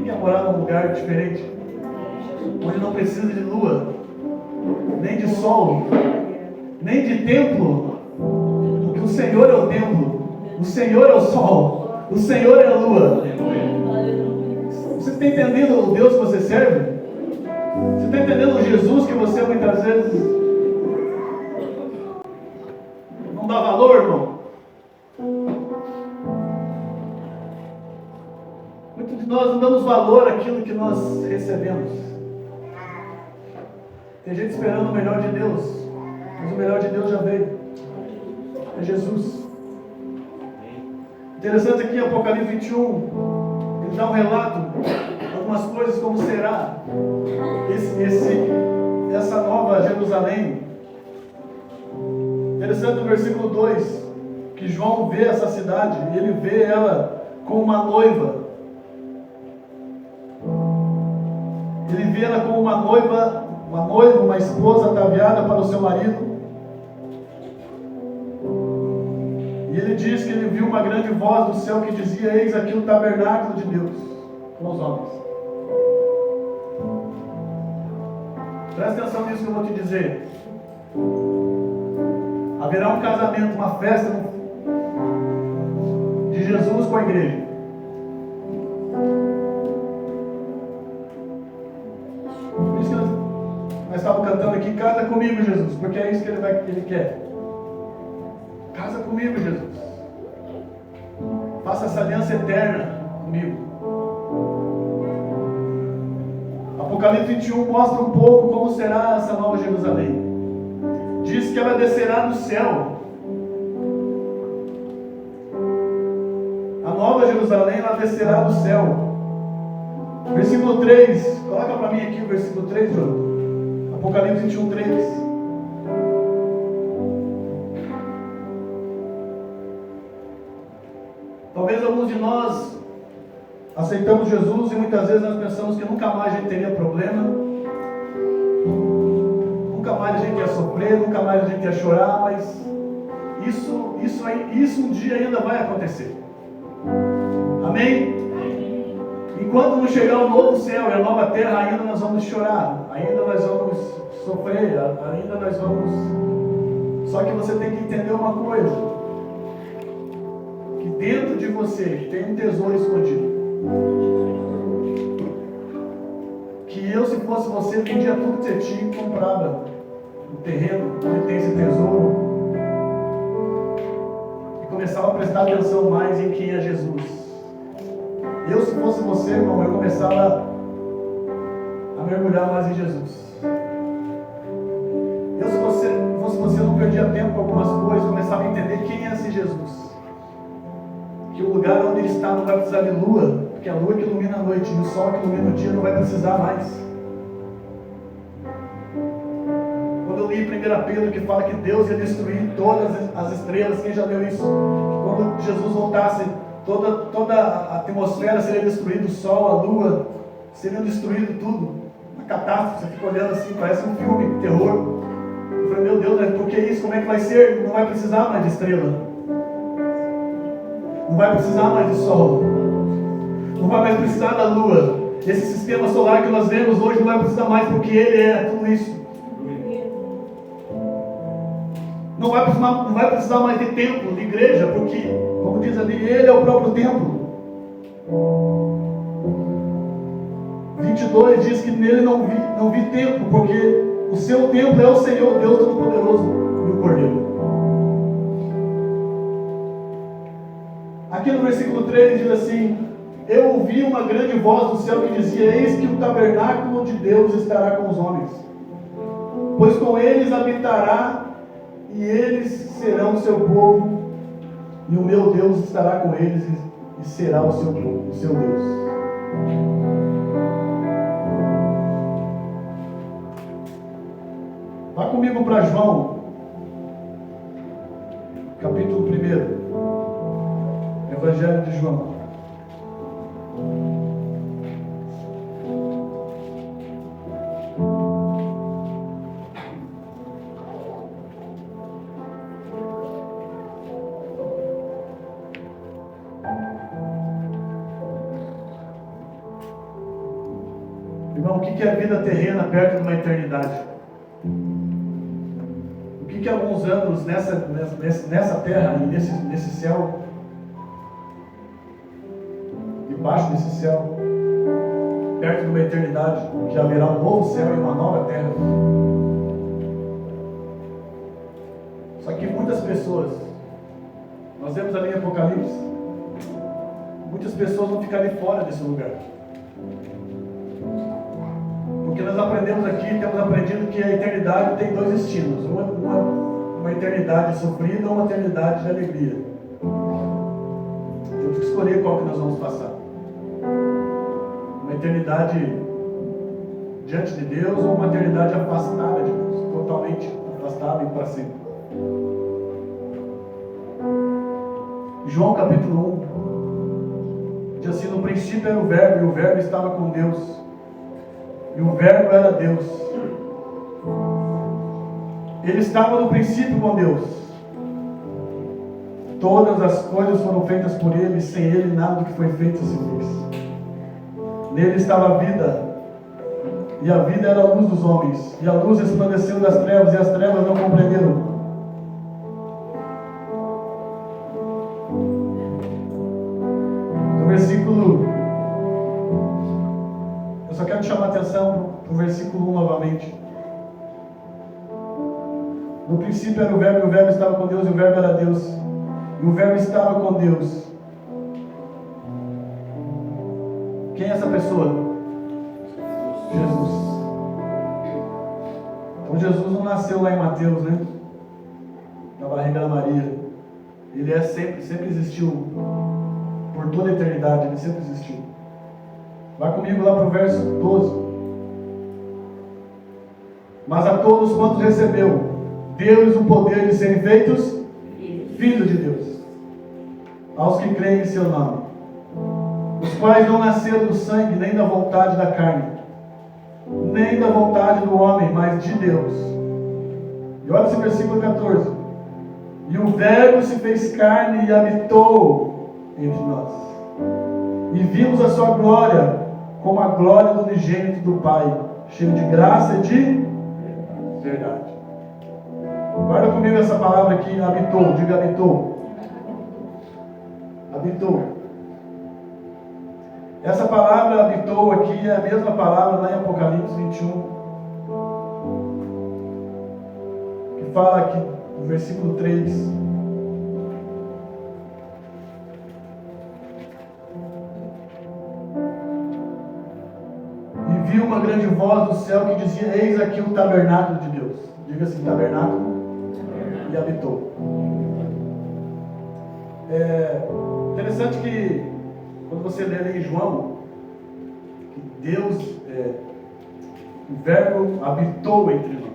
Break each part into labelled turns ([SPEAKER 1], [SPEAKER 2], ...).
[SPEAKER 1] quer morar num lugar diferente? Onde não precisa de lua, nem de sol, nem de templo, porque o Senhor é o templo, o Senhor é o sol, o Senhor é a lua. Você está entendendo o Deus que você serve? Você está entendendo o Jesus que você muitas vezes não dá valor, irmão? Muitos de nós não damos valor àquilo que nós recebemos. Tem gente esperando o melhor de Deus, mas o melhor de Deus já veio. É Jesus. Interessante aqui, Apocalipse 21, ele dá um relato, algumas coisas como será essa nova Jerusalém. Interessante no versículo 2, que João vê essa cidade, e ele vê ela como uma noiva. Ele vê ela como uma noiva, uma esposa ataviada para o seu marido. E ele diz que ele viu uma grande voz do céu que dizia: eis aqui o tabernáculo de Deus com os homens. Presta atenção nisso que eu vou te dizer. Haverá um casamento, uma festa de Jesus com a igreja. Por isso que nós estávamos cantando aqui: casa comigo, Jesus, porque é isso que ele quer. Casa comigo, Jesus. Faça essa aliança eterna comigo. Apocalipse 21 mostra um pouco como será essa nova Jerusalém. Diz que ela descerá do céu. A nova Jerusalém, ela descerá do céu. Versículo 3. Coloca para mim aqui o versículo 3, João. Apocalipse 21, 3. Talvez alguns de nós aceitamos Jesus e muitas vezes nós pensamos que nunca mais a gente teria problema, nunca mais a gente ia sofrer, nunca mais a gente ia chorar, mas isso um dia ainda vai acontecer. Amém? Enquanto não chegar o novo céu e a nova terra, ainda nós vamos chorar, ainda nós vamos sofrer, ainda nós vamos... Só que você tem que entender uma coisa: dentro de você tem um tesouro escondido. Que eu, se fosse você, vendia tudo que você tinha e comprava um terreno onde tem esse tesouro e começava a prestar atenção mais em quem é Jesus. Eu, se fosse você, irmão, eu começava a mergulhar mais em Jesus. Eu, se fosse você, não perdia tempo com algumas coisas, começava a entender quem é esse Jesus. Que o lugar onde ele está não vai precisar de lua, porque a lua que ilumina a noite e o sol que ilumina o dia não vai precisar mais. Quando eu li 1 Pedro, que fala que Deus ia destruir todas as estrelas, quem já leu isso? Que quando Jesus voltasse, toda a atmosfera seria destruída, o sol, a lua, seriam destruído tudo. Uma catástrofe, você fica olhando assim, parece um filme, terror. Eu falei: meu Deus, por que isso? Como é que vai ser? Não vai precisar mais de estrela. Não vai precisar mais do sol. Não vai mais precisar da lua. Esse sistema solar que nós vemos hoje não vai precisar mais, porque ele é tudo isso. Não vai precisar mais de templo, de igreja, porque, como diz ali, ele é o próprio templo. 22 diz que nele não vi templo, porque o seu templo é o Senhor, Deus Todo-Poderoso e o Cordeiro. Aqui no versículo 3 diz assim: eu ouvi uma grande voz do céu que dizia: eis que o tabernáculo de Deus estará com os homens, pois com eles habitará, e eles serão o seu povo, e o meu Deus estará com eles, e será o seu povo, o seu Deus. Vá comigo para João, capítulo 1. Evangelho de João. Irmão, o que é a vida terrena perto de uma eternidade? O que é alguns anos nessa terra e nesse céu? Debaixo desse céu, perto de uma eternidade, que haverá um novo céu e uma nova terra. Só que muitas pessoas, nós vemos ali em Apocalipse, muitas pessoas vão ficar de fora desse lugar. Porque nós aprendemos aqui, temos aprendido que a eternidade tem dois destinos. Uma eternidade sofrida ou uma eternidade de alegria. Temos que escolher qual que nós vamos passar. Uma eternidade diante de Deus ou uma eternidade afastada de Deus, totalmente afastada e para sempre. João capítulo 1 diz assim: no princípio era o verbo, e o verbo estava com Deus, e o verbo era Deus. Ele estava no princípio com Deus. Todas as coisas foram feitas por Ele, e sem Ele nada do que foi feito se fez. Nele estava a vida, e a vida era a luz dos homens, e a luz resplandeceu das trevas, e as trevas não compreenderam. No versículo, eu só quero chamar a atenção para o versículo 1 novamente. No princípio era o verbo, e o verbo estava com Deus, e o verbo era Deus, e o verbo estava com Deus. Quem é essa pessoa? Jesus. Então Jesus não nasceu lá em Mateus, né? Na barriga da Maria. Ele sempre existiu. Por toda a eternidade, ele sempre existiu. Vai comigo lá para o verso 12. Mas a todos quantos recebeu, deu-lhes o poder de serem feitos filhos de Deus, aos que creem em seu nome, os quais não nasceram do sangue, nem da vontade da carne, nem da vontade do homem, mas de Deus. E olha esse versículo 14. E o verbo se fez carne e habitou entre nós, e vimos a sua glória, como a glória do unigênito do Pai, cheio de graça e de verdade. Guarda comigo essa palavra aqui, habitou. Diga habitou. Habitou. Essa palavra habitou aqui é a mesma palavra lá em Apocalipse 21, que fala aqui no versículo 3. E viu uma grande voz do céu que dizia: eis aqui o tabernáculo de Deus. Diga assim: tabernáculo. E habitou. Interessante que quando você lê ali em João, que Deus, o verbo habitou entre nós.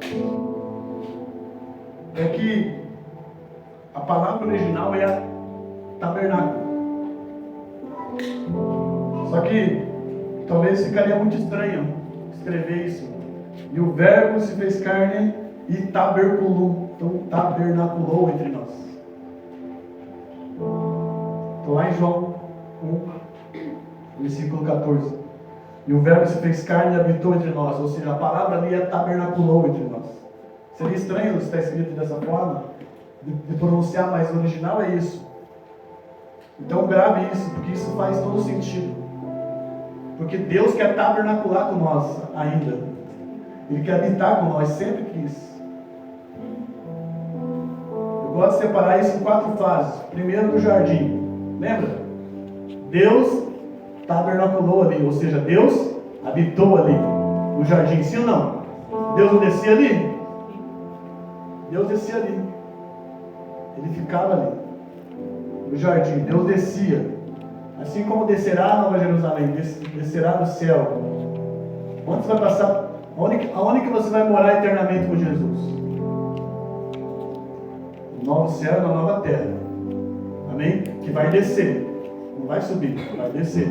[SPEAKER 1] É que a palavra original é tabernáculo. Só que talvez ficaria muito estranho escrever isso. E o verbo se fez carne e taberculou. Então tabernaculou entre nós. Estou lá em João 1, versículo 14. E o verbo se fez carne e habitou entre nós. Ou seja, a palavra ali é tabernaculou entre nós. Seria estranho estar escrito dessa forma, de pronunciar, mas o original é isso. Então grave isso, porque isso faz todo sentido. Porque Deus quer tabernacular com nós ainda. Ele quer habitar com nós, sempre quis. Eu gosto de separar isso em 4 fases. Primeiro, no jardim. Lembra? Deus tabernaculou ali, ou seja, Deus habitou ali no jardim, sim ou não? Deus não descia ali? Deus descia ali. Ele ficava ali no jardim. Deus descia. Assim como descerá a Nova Jerusalém, descerá do céu. Onde você vai passar? Aonde que você vai morar eternamente com Jesus? No novo céu e na nova terra. Amém? Que vai descer. Não vai subir, vai descer.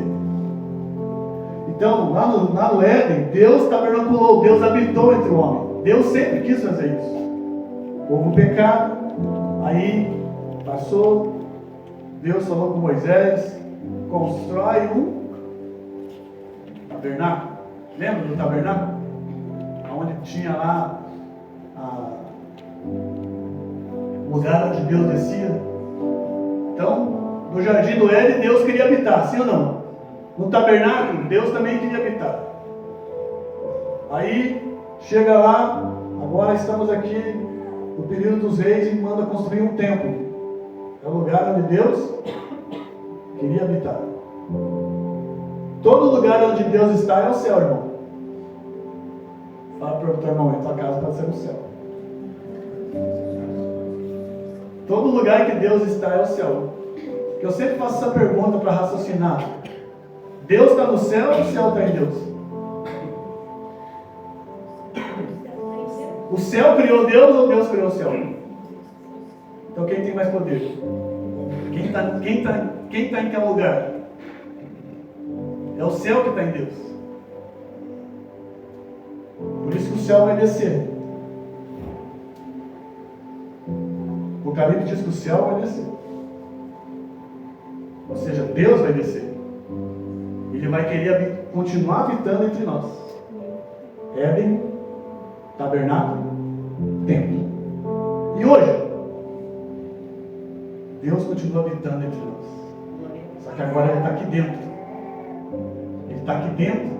[SPEAKER 1] Então, lá no Éden, Deus tabernaculou, Deus habitou entre o homem. Deus sempre quis fazer isso. Houve um pecado, aí passou, Deus falou com Moisés: constrói um tabernáculo. Lembra do tabernáculo? Onde tinha lá o lugar onde Deus descia. Então, no jardim do Éden, Deus queria habitar, sim ou não? No tabernáculo, Deus também queria habitar. Aí, chega lá, agora estamos aqui no período dos reis e manda construir um templo. É o lugar onde Deus queria habitar. Todo lugar onde Deus está é o céu, irmão. Fala para o teu irmão, a tua casa pode ser no céu. Todo lugar que Deus está é o céu. Eu sempre faço essa pergunta para raciocinar. Deus está no céu ou o céu está em Deus? O céu criou Deus ou Deus criou o céu? Então quem tem mais poder? Quem está em que lugar? É o céu que está em Deus. Por isso que o céu vai descer. O Apocalipse diz que o céu vai descer. Ou seja, Deus vai descer. Ele vai querer continuar habitando entre nós. Éden, tabernáculo, templo. E hoje, Deus continua habitando entre nós. Só que agora Ele está aqui dentro. Ele está aqui dentro.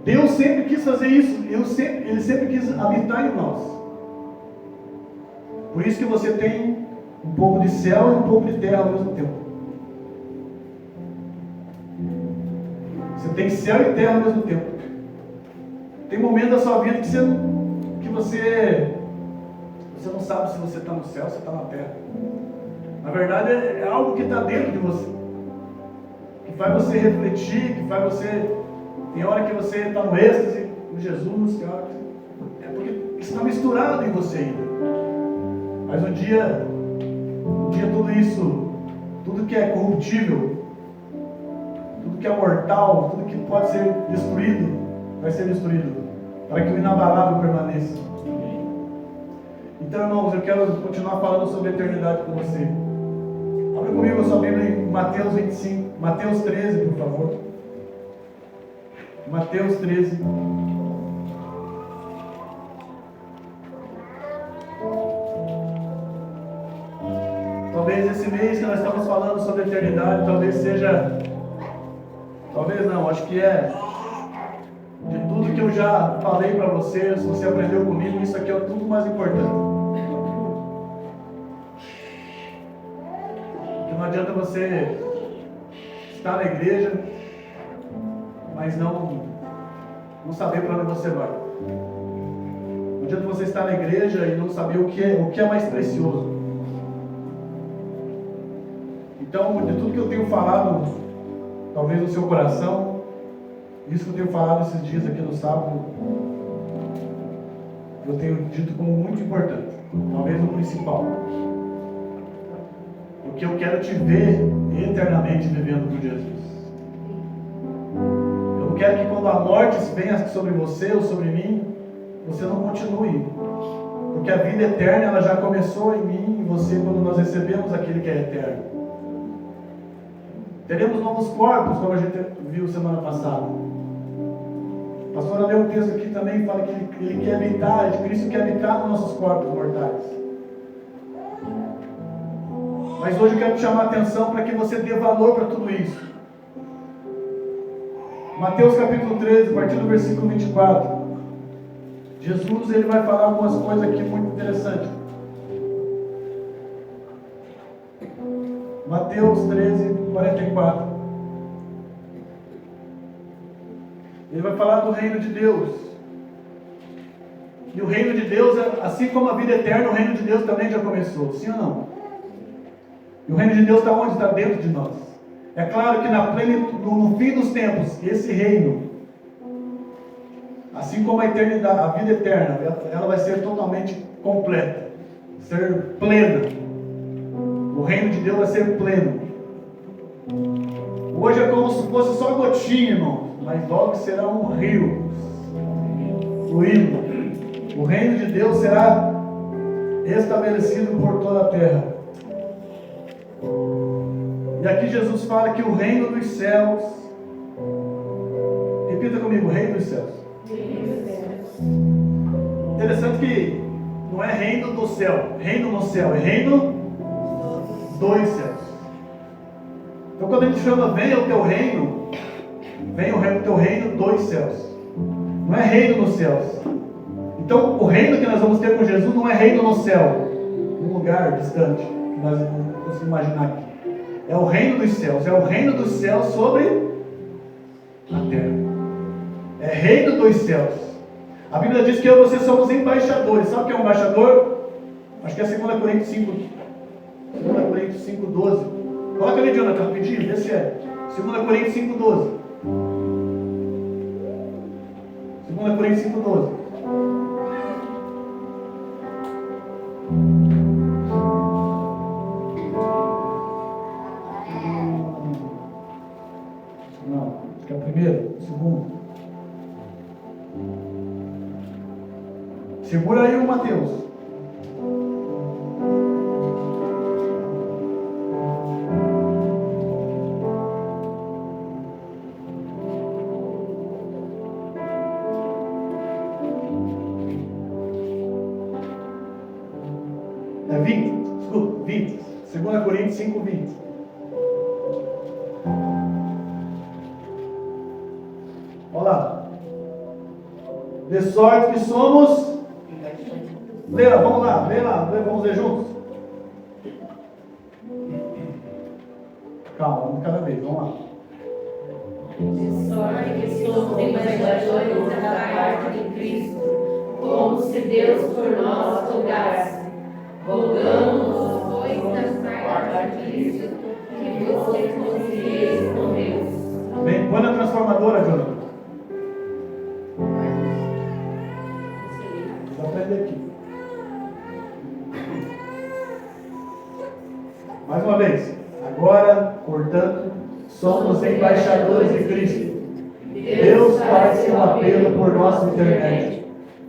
[SPEAKER 1] Deus sempre quis fazer isso. Ele sempre quis habitar em nós. Por isso que você tem um pouco de céu e um pouco de terra ao mesmo tempo. Você tem céu e terra ao mesmo tempo. Tem momentos da sua vida que você não sabe se você está no céu ou se está na terra. Na verdade é algo que está dentro de você, que faz você refletir, que faz você... Tem hora que você está no êxtase com Jesus, tem hora que... É porque está misturado em você ainda. Mas um dia tudo isso, tudo que é corruptível, tudo que é mortal, tudo que pode ser destruído, vai ser destruído, para que o inabalável permaneça. Então, irmãos, eu quero continuar falando sobre a eternidade com você. Abre comigo a sua Bíblia em Mateus 25, Mateus 13, por favor. Mateus 13. Talvez esse mês que nós estamos falando sobre a eternidade, talvez seja... Talvez não, acho que é... De tudo que eu já falei para você, se você aprendeu comigo, isso aqui é tudo mais importante. Porque não adianta você estar na igreja, mas não saber para onde você vai. Não adianta você estar na igreja e não saber o que é mais precioso. Então, de tudo que eu tenho falado, talvez no seu coração, isso que eu tenho falado esses dias aqui no sábado, eu tenho dito como muito importante, talvez o principal. Porque eu quero te ver eternamente vivendo com Jesus. Eu não quero que quando a morte venha sobre você ou sobre mim, você não continue. Porque a vida eterna ela já começou em mim e você quando nós recebemos aquele que é eterno. Teremos novos corpos, como a gente viu semana passada. A pastora leu um texto aqui também, fala que ele quer habitar, Cristo quer habitar nos nossos corpos mortais. Mas hoje eu quero te chamar a atenção para que você dê valor para tudo isso. Mateus capítulo 13, a partir do versículo 24. Jesus ele vai falar algumas coisas aqui muito interessantes. Mateus 13, 44. Ele vai falar do reino de Deus. E o reino de Deus, assim como a vida eterna, o reino de Deus também já começou. Sim ou não? E o reino de Deus está onde? Está dentro de nós. É claro que no fim dos tempos, esse reino, assim como a eternidade, a vida eterna, ela vai ser totalmente completa, ser plena. O reino de Deus vai ser pleno. Hoje é como se fosse só gotinha, irmão, mas logo será um rio fluindo. O reino de Deus será estabelecido por toda a terra. E aqui Jesus fala que o reino dos céus, repita comigo, o reino dos céus. Interessante que não é reino do céu, reino no céu, é reino dos céus. Então quando a gente chama venha o teu reino, vem o teu reino dos céus. Não é reino nos céus. Então o reino que nós vamos ter com Jesus não é reino no céu, num lugar distante, que nós não conseguimos imaginar aqui. É o reino dos céus, é o reino dos céus sobre a terra. É reino dos céus. A Bíblia diz que eu e você somos embaixadores. Sabe o que é um embaixador? Acho que é 2 Coríntios 5, 2 Coríntios 5:12. Coloca ali, Jonathan, rapidinho, vê se é. 2 Coríntios 5:12. 2 Coríntios 5:12. Não, acho que é o primeiro, o segundo. Segura aí o Mateus. É 20, desculpa, 20. 2 Coríntios 5:20. Olha lá. De sorte que somos. Lê lá, vamos lá, vamos ler juntos. Calma, vamos cada vez, vamos lá.
[SPEAKER 2] De sorte que somos embaixadores da parte de Cristo, como se Deus por nós rogasse. Rogamos, pois, da parte de Cristo, que vos reconcilieis com Deus.
[SPEAKER 1] Bem, põe na transformadora, Jonathan. Vou aprender aqui. Mais uma vez. Agora, portanto, somos embaixadores de Cristo. Deus faz seu apelo por nosso intermédio.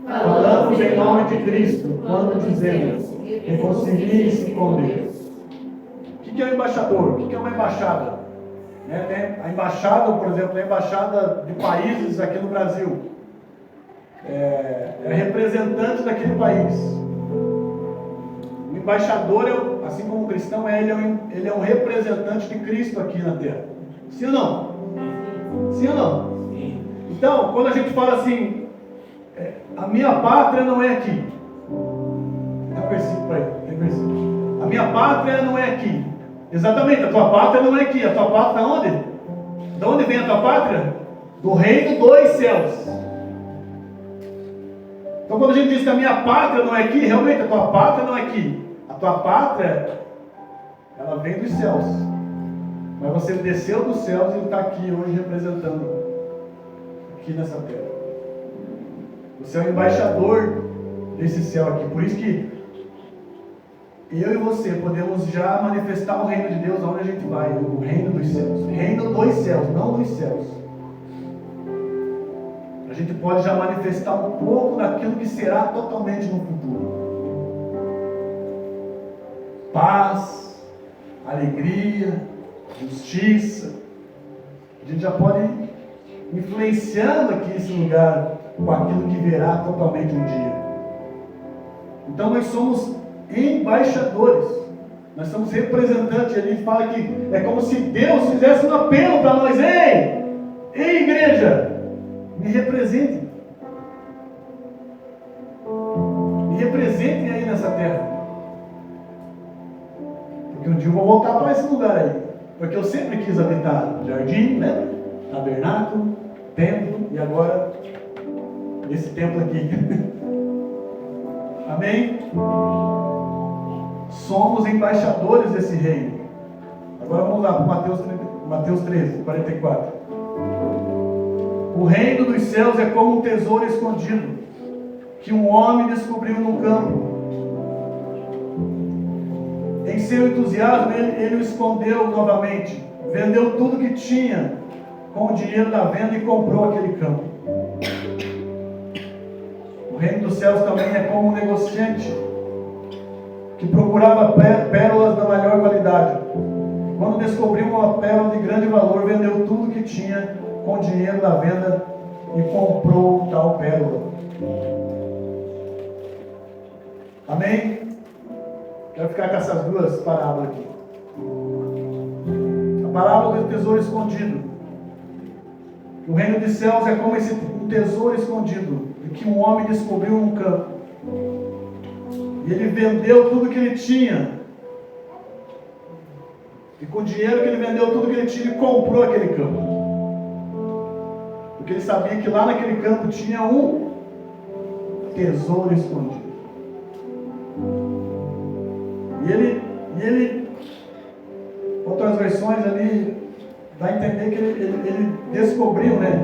[SPEAKER 1] Falamos em nome de Cristo quando dizemos: reconcilie-se com Deus. O que é um embaixador? O que é uma embaixada? A embaixada, por exemplo, a embaixada de países aqui no Brasil é representante daquele país. O embaixador, assim como o cristão, ele é um representante de Cristo aqui na terra. Sim ou não? Sim ou não? Então, quando a gente fala assim, a minha pátria não é aqui. Dá versículo aí, tem versículo. A minha pátria não é aqui. Exatamente, a tua pátria não é aqui. A tua pátria é onde? De onde vem a tua pátria? Do reino dos céus. Então quando a gente diz que a minha pátria não é aqui, realmente a tua pátria não é aqui. A tua pátria, ela vem dos céus. Mas você desceu dos céus e está aqui hoje representando aqui nessa terra. Você é o embaixador desse céu aqui. Por isso que eu e você podemos já manifestar o reino de Deus aonde a gente vai. O reino dos céus. Reino dos céus, não dos céus. A gente pode já manifestar um pouco daquilo que será totalmente no futuro. Paz, alegria, justiça. A gente já pode ir influenciando aqui esse lugar com aquilo que virá totalmente um dia. Então nós somos embaixadores. Nós somos representantes. Ele fala que é como se Deus fizesse um apelo para nós. Ei igreja, me representem. Me representem aí nessa terra. Porque um dia eu vou voltar para esse lugar aí. Porque eu sempre quis habitar jardim, né? Tabernáculo, templo e agora esse templo aqui. Amém? Somos embaixadores desse reino. Agora vamos lá para Mateus 13, 44. O reino dos céus é como um tesouro escondido, que um homem descobriu no campo. Em seu entusiasmo, ele o escondeu novamente. Vendeu tudo que tinha com o dinheiro da venda e comprou aquele campo. O reino dos céus também é como um negociante que procurava pérolas da melhor qualidade. Quando descobriu uma pérola de grande valor, vendeu tudo que tinha com o dinheiro da venda e comprou tal pérola. Amém? Quero ficar com essas duas parábolas aqui. A parábola do tesouro escondido. O reino dos céus é como esse tesouro escondido que um homem descobriu num campo. E ele vendeu tudo que ele tinha. E com o dinheiro que ele vendeu tudo que ele tinha, ele comprou aquele campo. Porque ele sabia que lá naquele campo tinha um tesouro escondido. E ele outras versões ali, dá a entender que ele descobriu, né?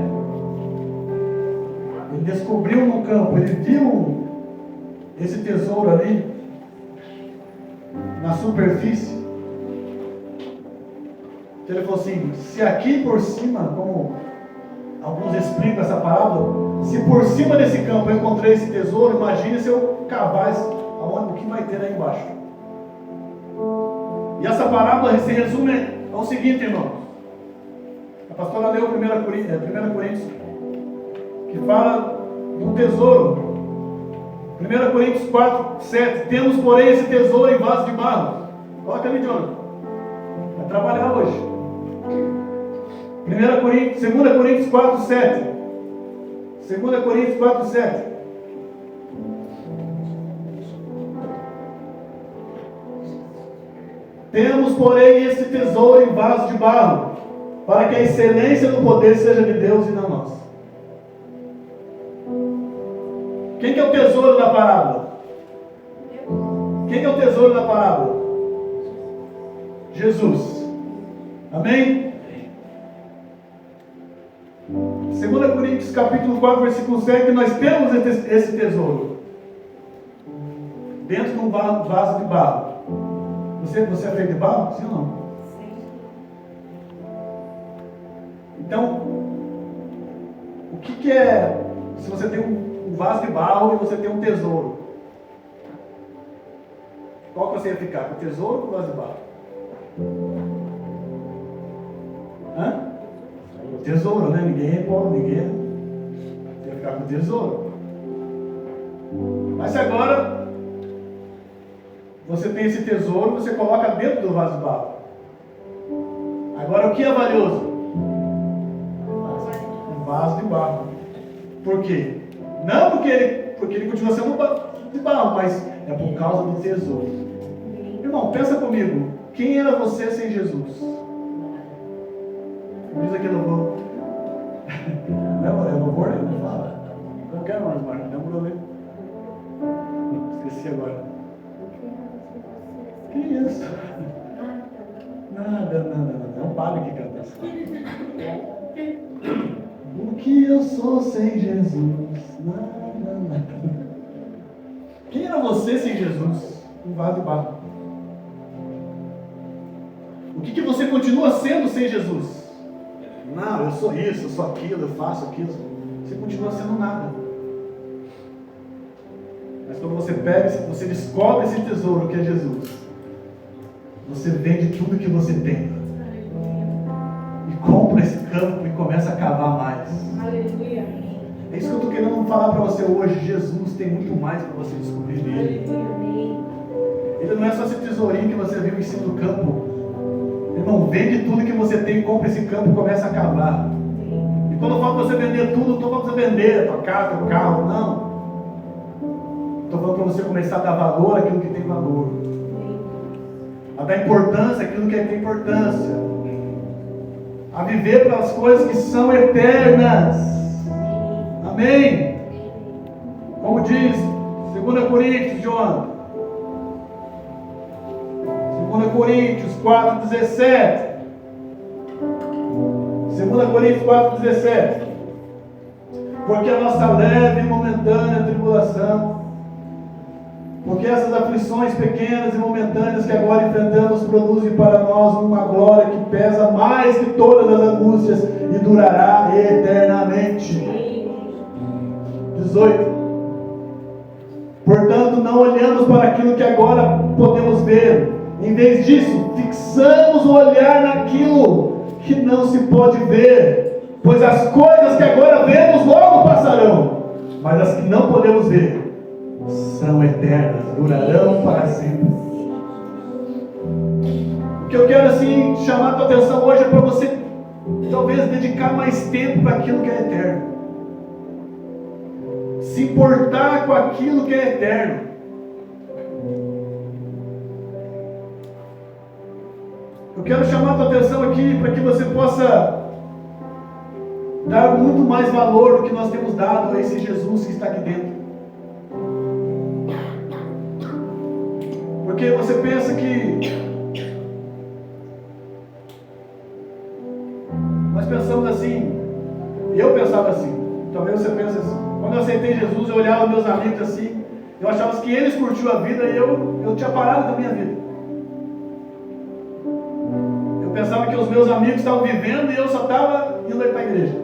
[SPEAKER 1] Ele descobriu no campo, ele viu esse tesouro ali, na superfície. Então ele falou assim, se aqui por cima, como alguns explicam essa parábola, se por cima desse campo eu encontrei esse tesouro, imagine se eu cavar o que vai ter aí embaixo. E essa parábola se resume ao seguinte, irmãos. A pastora leu 1 Coríntios, que fala do tesouro. 1 Coríntios 4, 7. Temos, porém, esse tesouro em vaso de barro. Coloca ali, Jonathan. Vai trabalhar hoje. 2 Coríntios 4, 7. 2 Coríntios 4, 7. Temos, porém, esse tesouro em vaso de barro, para que a excelência do poder seja de Deus e não nossa. Quem que é o tesouro da parábola? Quem que é o tesouro da parábola? Jesus. Amém? 2 Coríntios capítulo 4, versículo 7, nós temos esse tesouro dentro de um vaso de barro. Você é feito de barro? Sim ou não? Sim. Então, o que é, se você tem um vaso de barro e você tem um tesouro? Qual que você ia ficar? Com o tesouro ou com o vaso de barro? Hã? O tesouro, né? Ninguém ia ficar com o tesouro. Mas se agora você tem esse tesouro, você coloca dentro do vaso de barro. Agora, o que é valioso? Um vaso de barro. Por quê? Não porque ele continua sendo um vaso de barro, mas é por causa do tesouro. Irmão, pensa comigo. Quem era você sem Jesus? Diz aqui louvor. Não, é louvor, né? Não fala. Qualquer mais, Marcos. Demorou ler. Esqueci agora. Que isso? Nada. É um padre que canta isso. O que eu sou sem Jesus? Nada. Quem era você sem Jesus? Um vaso de barro. O que você continua sendo sem Jesus? Não, eu sou isso, eu sou aquilo, eu faço aquilo. Você continua sendo nada. Mas quando você pega, você descobre esse tesouro que é Jesus, você vende tudo que você tem e compra esse campo e começa a cavar mais. Aleluia. É isso que eu estou querendo falar para você hoje. Jesus tem muito mais para você descobrir dele. Ele não é só esse tesourinho que você viu em cima do campo. Irmão, vende tudo que você tem, compra esse campo e começa a cavar. E quando eu falo para você vender tudo, não estou falando para você vender a tua casa, teu carro, não. Estou falando para você começar a dar valor àquilo que tem valor. A dar importância àquilo que tem importância. A viver pelas coisas que são eternas. Amém? Como diz 2 Coríntios, João. 2 Coríntios 4,17. 2 Coríntios 4,17. Porque a nossa leve e momentânea tribulação, porque essas aflições pequenas e momentâneas que agora enfrentamos produzem para nós uma glória que pesa mais que todas as angústias e durará eternamente. 18. Portanto, não olhamos para aquilo que agora podemos ver. Em vez disso, fixamos o olhar naquilo que não se pode ver, pois as coisas que agora vemos logo mas as que não podemos ver são eternas, durarão para sempre. O que eu quero assim chamar a tua atenção hoje é para você talvez dedicar mais tempo para aquilo que é eterno, se importar com aquilo que é eterno. Eu quero chamar a tua atenção aqui para que você possa dar muito mais valor do que nós temos dado a esse Jesus que está aqui dentro. Porque você pensa que nós pensamos assim, e eu pensava assim, talvez você pense assim. Quando eu aceitei Jesus, eu olhava meus amigos assim, eu achava que eles curtiam a vida e eu tinha parado da minha vida. Eu pensava que os meus amigos estavam vivendo e eu só estava indo para a igreja.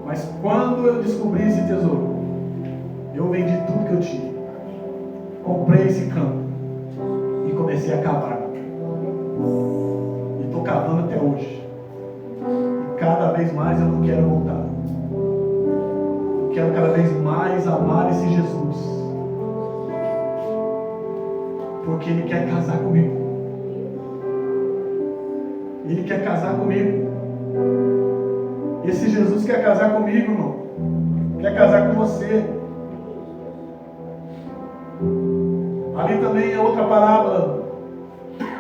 [SPEAKER 1] Mas quando eu descobri esse tesouro, eu vendi tudo que eu tinha, comprei esse campo e comecei a cavar. E estou cavando até hoje. E cada vez mais eu não quero voltar. Eu quero cada vez mais amar esse Jesus, porque Ele quer casar comigo. Ele quer casar comigo. Esse Jesus quer casar comigo, irmão. Quer casar com você. Ali também é outra parábola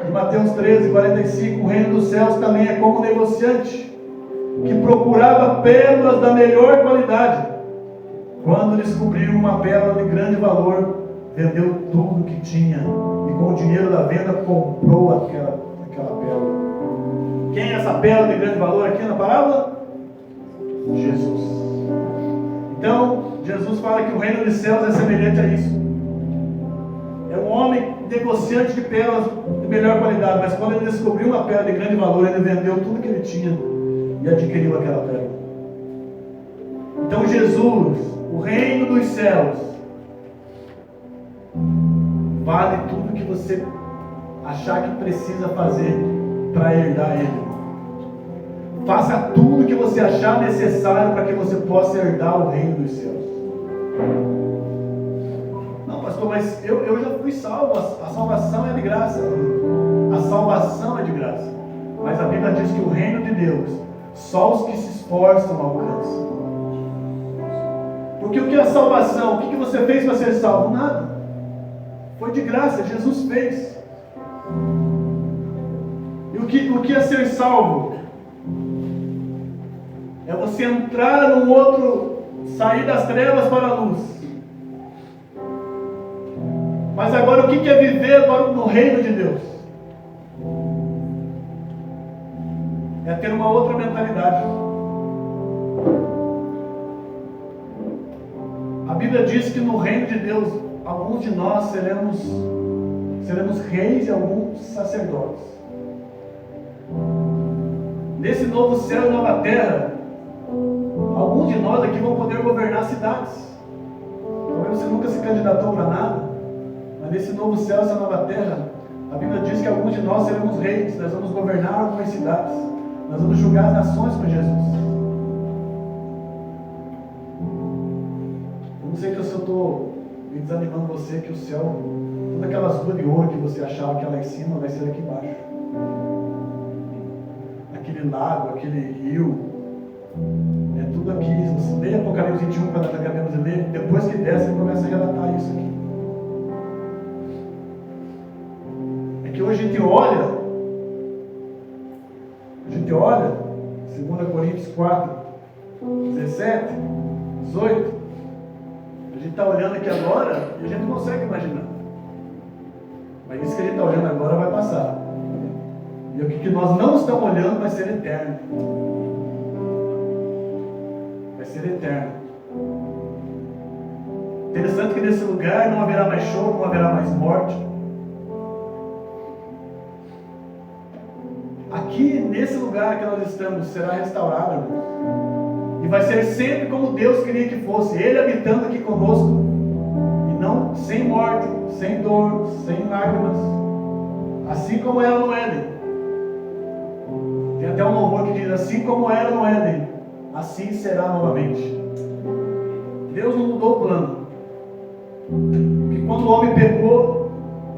[SPEAKER 1] de Mateus 13:45. O reino dos céus também é como um negociante que procurava pérolas da melhor qualidade. Quando descobriu uma pérola de grande valor, vendeu tudo que tinha e com o dinheiro da venda comprou aquela pérola. Quem é essa pérola de grande valor aqui na parábola? Jesus. Então, Jesus fala que o reino dos céus é semelhante a isso. É um homem negociante de pérolas de melhor qualidade, mas quando ele descobriu uma pérola de grande valor, ele vendeu tudo que ele tinha e adquiriu aquela pérola. Então Jesus, o reino dos céus, vale tudo que você achar que precisa fazer para herdar ele. Faça tudo que você achar necessário para que você possa herdar o reino dos céus. Não, pastor, mas eu já fui salvo. A salvação é de graça. A salvação é de graça. Mas a Bíblia diz que o reino de Deus, só os que se esforçam alcançam. Porque o que é a salvação? O que você fez para ser salvo? Nada. Foi de graça, Jesus fez. E o que é ser salvo? É você entrar num outro, sair das trevas para a luz. Mas agora o que é viver no reino de Deus? É ter uma outra mentalidade. A Bíblia diz que no reino de Deus, alguns de nós seremos reis e alguns sacerdotes. Nesse novo céu e nova terra, alguns de nós aqui vão poder governar cidades. Talvez você nunca se candidatou para nada, mas nesse novo céu e essa nova terra, a Bíblia diz que alguns de nós seremos reis. Nós vamos governar algumas cidades. Nós vamos julgar as nações com Jesus. Eu não sei se eu estou me desanimando você, que o céu, todas aquelas ruas de ouro que você achava que é lá em cima, vai ser aqui embaixo. Aquele lago, aquele rio, é tudo aqui. Se você lê Apocalipse 21, quando nós acabamos de ler, depois que desce, ele começa a relatar isso aqui. É que hoje a gente olha, 2 Coríntios 4, 17, 18, a gente está olhando aqui agora e a gente não consegue imaginar. Mas isso que a gente está olhando agora vai passar. E o que nós não estamos olhando vai ser eterno. Vai ser eterno. Interessante que nesse lugar não haverá mais choro, não haverá mais morte. Aqui, nesse lugar que nós estamos, será restaurado, irmãos. E vai ser sempre como Deus queria que fosse. Ele habitando aqui conosco. E não sem morte, sem dor, sem lágrimas. Assim como era no Éden. Tem até um louvor que diz: assim como era no Éden, assim será novamente. Deus não mudou o plano. Porque quando o homem pecou,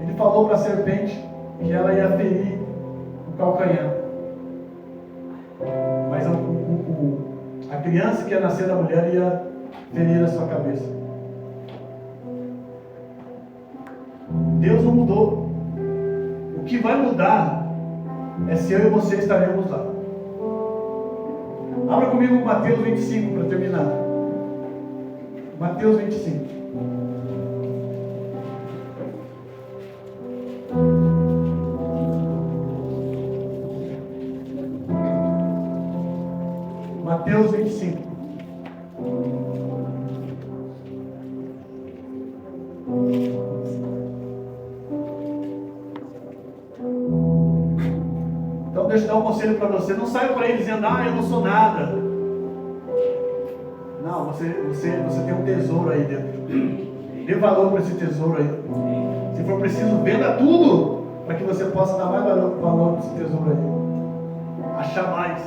[SPEAKER 1] ele falou para a serpente que ela ia ferir o calcanhar. Mas a criança que ia nascer da mulher ia ferir a sua cabeça. Deus não mudou. O que vai mudar é se eu e você estaremos lá. Abra comigo Mateus 25 para terminar. Mateus 25. Mateus 25. Então deixa eu dar um conselho para você. Não saia por aí dizendo, eu não sou nada. Não, você tem um tesouro aí dentro. Dê valor para esse tesouro aí. Se for preciso, venda tudo para que você possa dar mais valor para esse tesouro aí. Achar mais.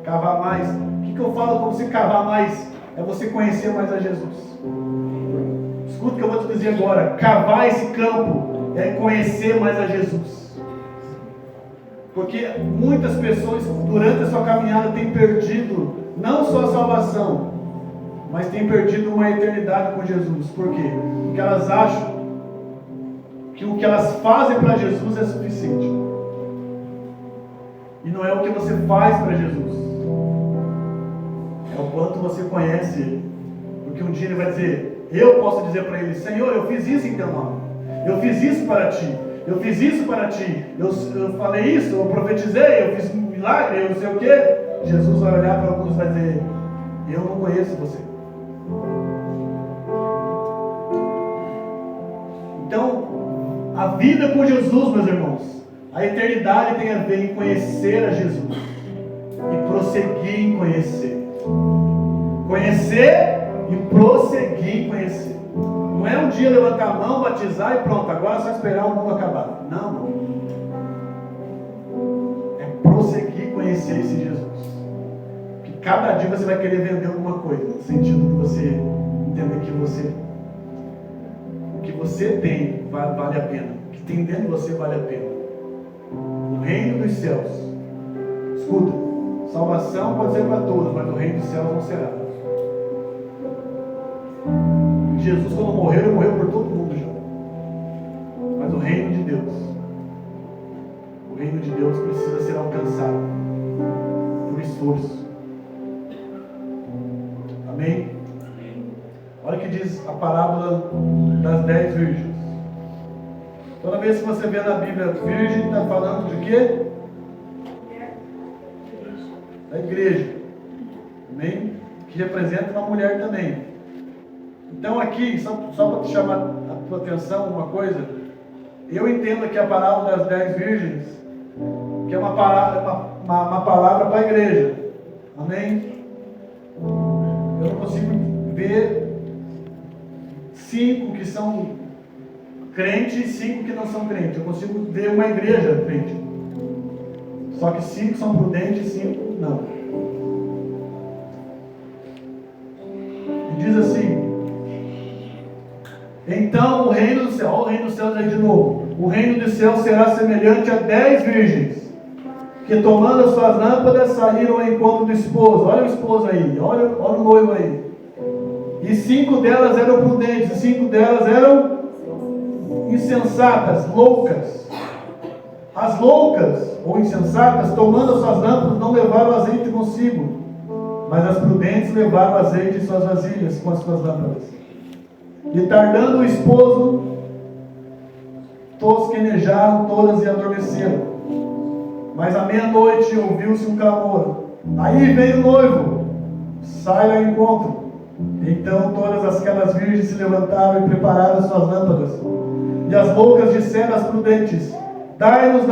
[SPEAKER 1] Cavar mais. O que eu falo para você cavar mais? É você conhecer mais a Jesus. Escuta o que eu vou te dizer agora. Cavar esse campo é conhecer mais a Jesus. Porque muitas pessoas durante a sua caminhada têm perdido não só a salvação, mas têm perdido uma eternidade com Jesus. Por quê? Porque elas acham que o que elas fazem para Jesus é suficiente. E não é o que você faz para Jesus. É o quanto você conhece Ele. Porque um dia Ele vai dizer, eu posso dizer para Ele, Senhor, eu fiz isso em teu nome. Eu fiz isso para Ti. Eu fiz isso para Ti. Eu falei isso, eu profetizei, eu fiz um milagre, eu não sei o quê. Jesus vai olhar para alguns e vai dizer, eu não conheço você. Então, a vida com Jesus, meus irmãos, a eternidade tem a ver em conhecer a Jesus e prosseguir em conhecer. Conhecer e prosseguir em conhecer. Não é um dia levantar a mão, batizar e pronto, agora é só esperar o mundo acabar. Não. É prosseguir em conhecer esse Jesus. Que cada dia você vai querer vender alguma coisa, no sentido de você entender que o que você tem vale a pena. O que tem dentro de você vale a pena. O reino dos céus. Escuta, salvação pode ser para todos, mas o reino dos céus não será. Jesus, quando morreu, ele morreu por todo mundo já. Mas o reino de Deus precisa ser alcançado por esforço. Amém? Olha o que diz a parábola das 10 virgens. Toda vez que você vê na Bíblia virgem, está falando de quê? Da igreja. Amém? Que representa uma mulher também. Então aqui, só para te chamar a tua atenção uma coisa, eu entendo aqui a parábola das 10 virgens, que é uma palavra para a igreja. Amém? Eu não consigo ver 5 que são crentes e 5 que não são crentes. Eu consigo ver uma igreja crente. Só que 5 são prudentes e 5 não. E diz assim, então o reino do céu, olha o reino dos céus aí de novo. O reino dos céus será semelhante a 10 virgens, que tomando as suas lâmpadas saíram ao encontro do esposo. Olha o esposo aí, olha o noivo aí. E 5 delas eram prudentes, e 5 delas eram insensatas, loucas. As loucas, ou insensatas, tomando as suas lâmpadas, não levaram azeite consigo, mas as prudentes levaram azeite em suas vasilhas com as suas lâmpadas. E tardando o esposo, tosquenejaram todas e adormeceram. Mas à meia-noite ouviu-se um clamor. Aí veio o noivo, sai ao encontro. Então todas aquelas virgens se levantaram e prepararam as suas lâmpadas. E as loucas disseram às prudentes, dai-nos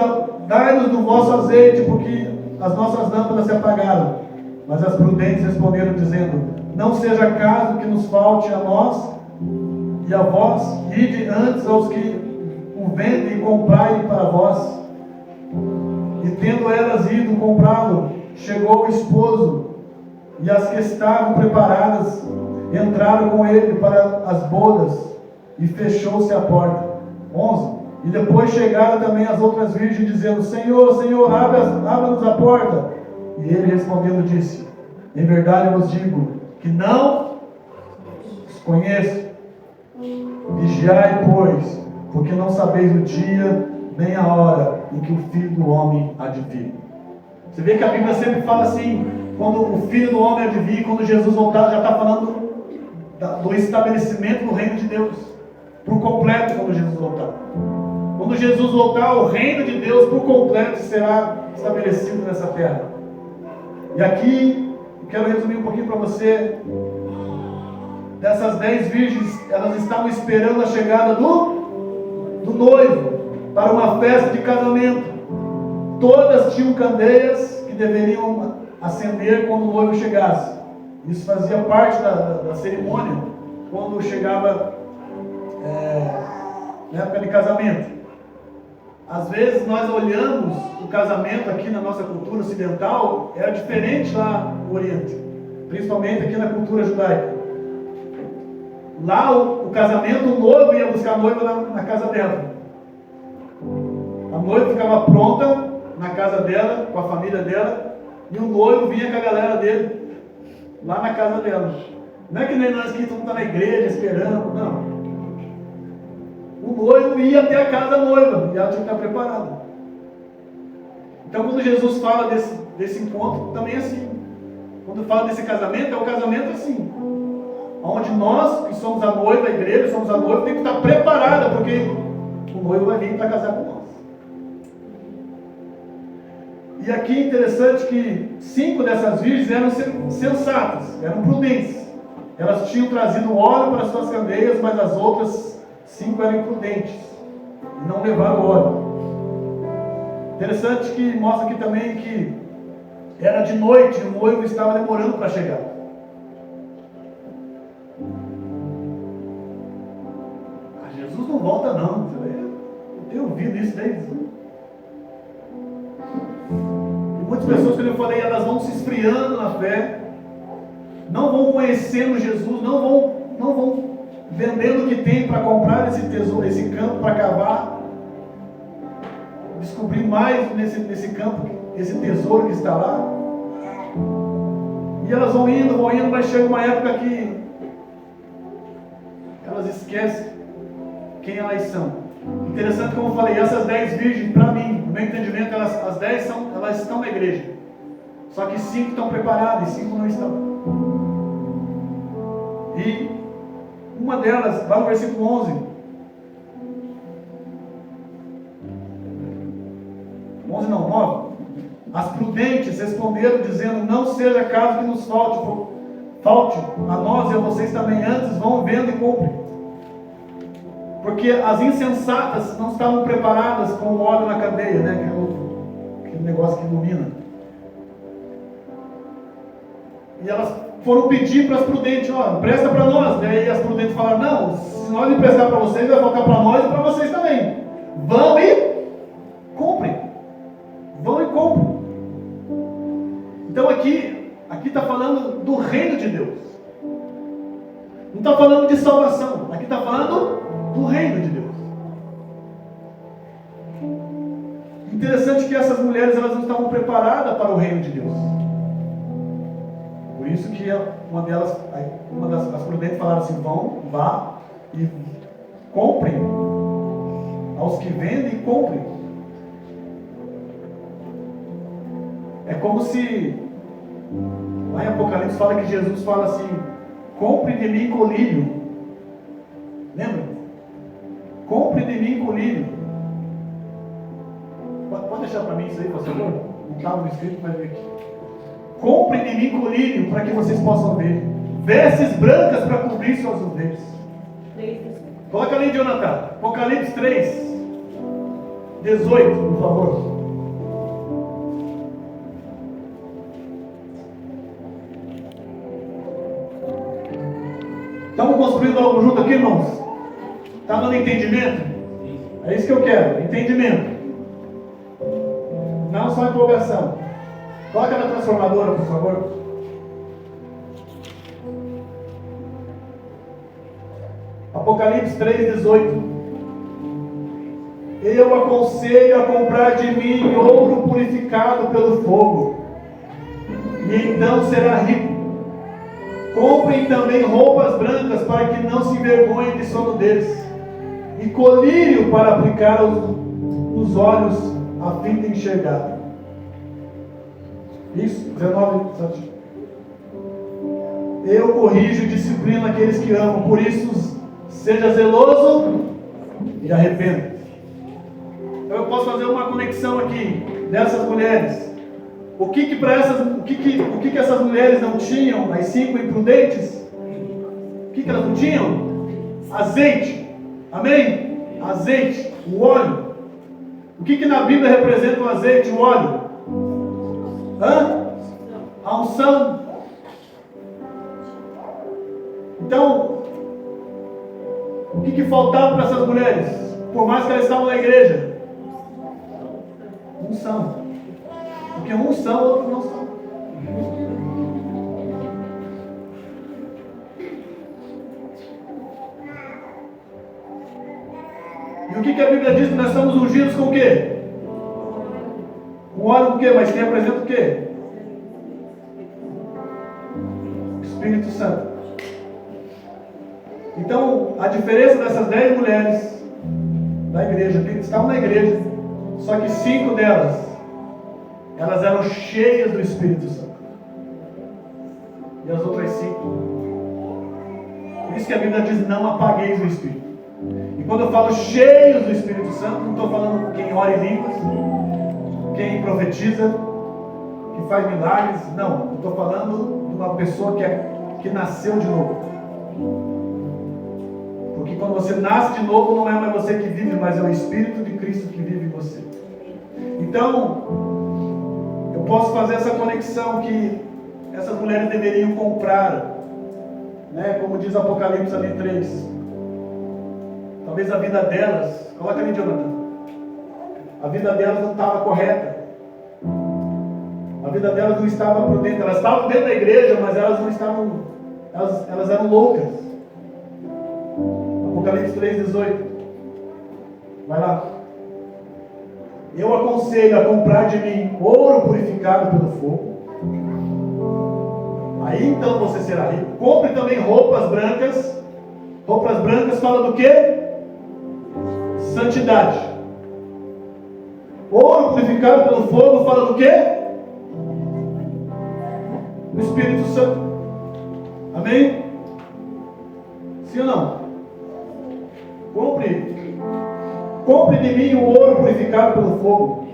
[SPEAKER 1] do vosso azeite, porque as nossas lâmpadas se apagaram. Mas as prudentes responderam dizendo, não seja caso que nos falte a nós e a vós, ide antes aos que o vendem e comprai para vós. E tendo elas ido comprá-lo, chegou o esposo, e as que estavam preparadas entraram com ele para as bodas, e fechou-se a porta. 11. E depois chegaram também as outras virgens, dizendo: Senhor, Senhor, abra-nos a porta. E ele respondendo disse: em verdade vos digo que não os conheço. Vigiai, pois, porque não sabeis o dia nem a hora em que o Filho do Homem há de vir. Você vê que a Bíblia sempre fala assim, quando o Filho do Homem há de vir, quando Jesus voltar, já está falando do estabelecimento do reino de Deus, por completo, quando Jesus voltar. Quando Jesus voltar, o reino de Deus por completo será estabelecido nessa terra. E aqui, eu quero resumir um pouquinho para você. Dessas 10 virgens, elas estavam esperando a chegada do noivo para uma festa de casamento. Todas tinham candeias que deveriam acender quando o noivo chegasse. Isso fazia parte da cerimônia quando chegava na época de casamento. Às vezes nós olhamos o casamento aqui na nossa cultura ocidental, era diferente lá no Oriente, principalmente aqui na cultura judaica. Lá o casamento, o noivo ia buscar a noiva na casa dela. A noiva ficava pronta na casa dela, com a família dela, e o noivo vinha com a galera dele lá na casa dela. Não é que nem nós que estamos na igreja esperando, não. O noivo ia até a casa da noiva e ela tinha que estar preparada. Então, quando Jesus fala desse encontro, também é assim. Quando fala desse casamento, é o casamento assim, onde nós, que somos a noiva, a igreja, somos a noiva, tem que estar preparada, porque o noivo vai vir para casar com nós. E aqui é interessante que 5 dessas virgens eram sensatas, eram prudentes. Elas tinham trazido óleo para as suas candeias, mas as outras 5 eram imprudentes e não levaram óleo. Interessante que mostra aqui também que era de noite e o noivo estava demorando para chegar. Jesus não volta não. Eu tenho ouvido isso desde. E muitas pessoas, como eu falei, elas vão se esfriando na fé, não vão conhecendo Jesus, não vão vendendo o que tem para comprar esse tesouro, esse campo para cavar, descobrir mais nesse campo, esse tesouro que está lá. E elas vão indo, mas chega uma época que elas esquecem quem elas são. Interessante, como eu falei, essas 10 virgens, para mim, no meu entendimento, as 10 elas estão na igreja. Só que 5 estão preparadas e 5 não estão. E uma delas, lá no versículo 11. 11 não, 9. As prudentes responderam dizendo: não seja caso que nos falte a nós e a vocês também, antes vão vendo e comprem. Porque as insensatas não estavam preparadas com o óleo na candeia, né? Aquele negócio que ilumina. E elas foram pedir para as prudentes: ó, empresta para nós. E aí as prudentes falaram: não, se nós emprestar para vocês, vai voltar para nós e para vocês também. Vão e comprem. Vão e comprem. Então aqui está falando do reino de Deus. Não está falando de salvação. Aqui está falando do reino de Deus. Interessante que essas mulheres, elas não estavam preparadas para o reino de Deus. Por isso que uma das prudentes falaram assim: vá e comprem. Aos que vendem, comprem. É como se lá em Apocalipse fala que Jesus fala assim: compre de mim colírio. Lembra? Compre de mim colírio. Pode deixar para mim isso aí, pastor? Não estava no escrito, mas vem aqui. Compre de mim colírio para que vocês possam ver. Vestes brancas para cobrir suas nudez. Coloca ali, Jonathan. Apocalipse 3, 18, por favor. Estamos construindo algo junto aqui, irmãos? Está dando entendimento? É isso que eu quero, entendimento. Não só empolgação. Coloca na transformadora, por favor. Apocalipse 3:18. Eu aconselho a comprar de mim ouro purificado pelo fogo, e então será rico. Comprem também roupas brancas para que não se envergonhem de sono deles, e colírio para aplicar nos olhos a fim de enxergar. Isso, 19. Eu corrijo e disciplino aqueles que amam, por isso seja zeloso e arrependa. Então eu posso fazer uma conexão aqui dessas mulheres. O que essas mulheres não tinham, as 5 imprudentes? O que elas não tinham? Azeite. Amém? Azeite, o óleo. O que na Bíblia representa o azeite, o óleo? A unção. Então, o que faltava para essas mulheres? Por mais que elas estavam na igreja, unção. Porque uns são, outros não são. E o que a Bíblia diz? Que nós estamos ungidos com o quê? Com óleo com o quê? Mas que representa o quê? Espírito Santo. Então, a diferença dessas 10 mulheres da igreja, que estavam na igreja, só que 5 delas, elas eram cheias do Espírito Santo. E as outras 5. Por isso que a Bíblia diz: não apagueis o Espírito. E quando eu falo cheios do Espírito Santo, não estou falando quem ora em línguas, quem profetiza, que faz milagres. Não, estou falando de uma pessoa que nasceu de novo. Porque quando você nasce de novo, não é mais você que vive, mas é o Espírito de Cristo que vive em você. Então, eu posso fazer essa conexão que essas mulheres deveriam comprar, né? Como diz Apocalipse ali 3. Talvez a vida delas, coloca ali, Jonathan, a vida delas não estava correta. A vida delas não estava por dentro. Elas estavam dentro da igreja, mas elas não estavam, elas eram loucas. Apocalipse 3:18. Vai lá. Eu aconselho a comprar de mim ouro purificado pelo fogo. Aí então você será rico. Compre também roupas brancas. Roupas brancas fala do quê? Santidade. Ouro purificado pelo fogo fala do quê? Do Espírito Santo. Amém? Sim ou não? Compre de mim o ouro purificado pelo fogo.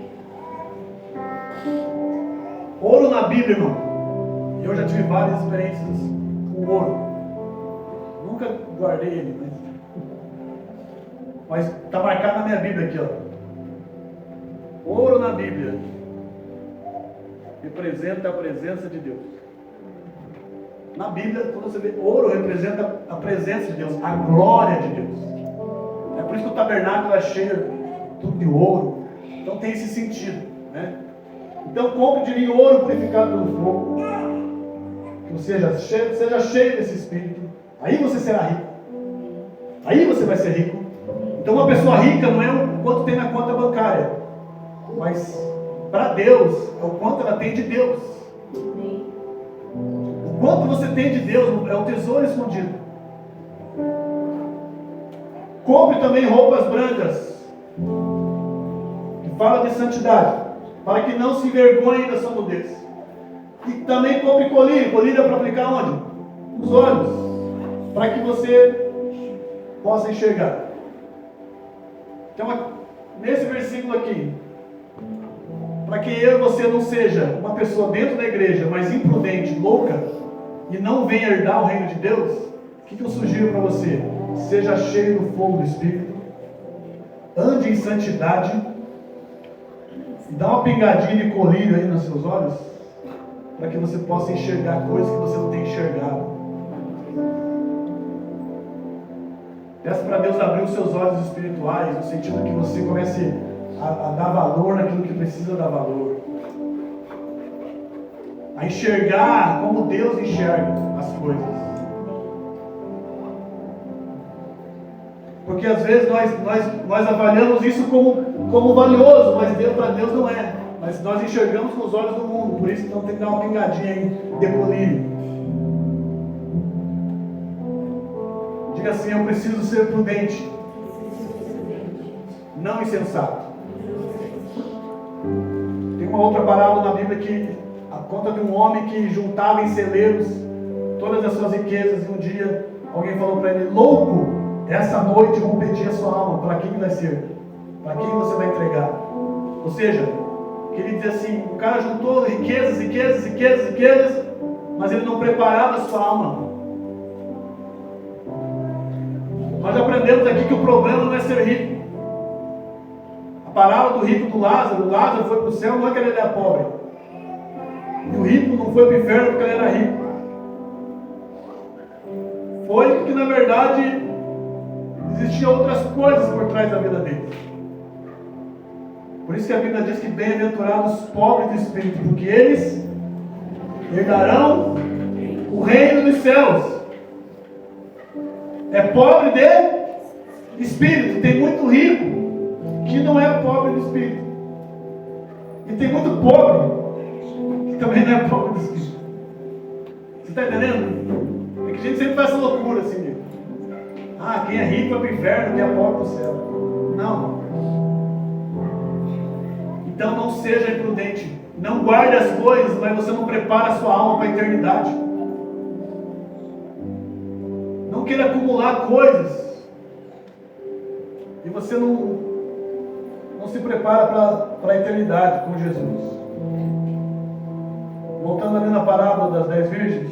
[SPEAKER 1] Ouro na Bíblia, irmão. Eu já tive várias experiências com ouro. Nunca guardei ele, mas está marcado na minha Bíblia aqui, ó. Ouro na Bíblia representa a presença de Deus. Na Bíblia, quando você vê ouro, representa a presença de Deus, a glória de Deus. É por isso que o tabernáculo é cheio tudo de ouro. Então tem esse sentido, né? Então compre de mim ouro purificado pelo fogo, ou seja, seja cheio desse Espírito. Aí você será rico. Aí você vai ser rico. Então uma pessoa rica não é o quanto tem na conta bancária, mas para Deus é o quanto ela tem de Deus. O quanto você tem de Deus é o tesouro escondido. Compre também roupas brancas, que fala de santidade, para que não se envergonhem da sua nudez. E também compre colírio. Colírio é para aplicar onde? Nos olhos, para que você possa enxergar. Então, nesse versículo aqui, para que eu e você não seja uma pessoa dentro da igreja, mas imprudente, louca, e não venha herdar o reino de Deus, o que eu sugiro para você? Seja cheio do fogo do Espírito, ande em santidade, e dá uma pingadinha de colírio aí nos seus olhos, para que você possa enxergar coisas que você não tem enxergado. Peça para Deus abrir os seus olhos espirituais, no sentido que você comece a dar valor naquilo que precisa dar valor, a enxergar como Deus enxerga as coisas. Porque às vezes nós avaliamos isso como valioso, mas para Deus não é. Mas nós enxergamos com os olhos do mundo, por isso então tem que dar uma pingadinha aí de colírio. Diga assim: eu preciso ser prudente, não insensato. Tem uma outra parábola na Bíblia que conta de um homem que juntava em celeiros todas as suas riquezas, e um dia alguém falou para ele: louco, essa noite vão pedir a sua alma. Para quem vai ser? Para quem você vai entregar? Ou seja, queria dizer assim, o cara juntou riquezas, mas ele não preparava a sua alma. Nós aprendemos aqui que o problema não é ser rico. A parábola do rico do Lázaro: o Lázaro foi para o céu não é que ele era pobre, e o rico não foi para o inferno porque ele era rico. Foi porque na verdade existiam outras coisas por trás da vida dele. Por isso que a Bíblia diz que bem-aventurados os pobres de espírito, porque eles herdarão o reino dos céus. É pobre de espírito. Tem muito rico que não é pobre de espírito, e tem muito pobre que também não é pobre de espírito. Você está entendendo? É que a gente sempre faz essa loucura assim: quem é rico vai para o inferno, quem é pobre para o céu. Não. Então não seja imprudente. Não guarde as coisas, mas você não prepara a sua alma para a eternidade. Não queira acumular coisas e você não se prepara para a eternidade com Jesus. Voltando ali na parábola das 10 virgens,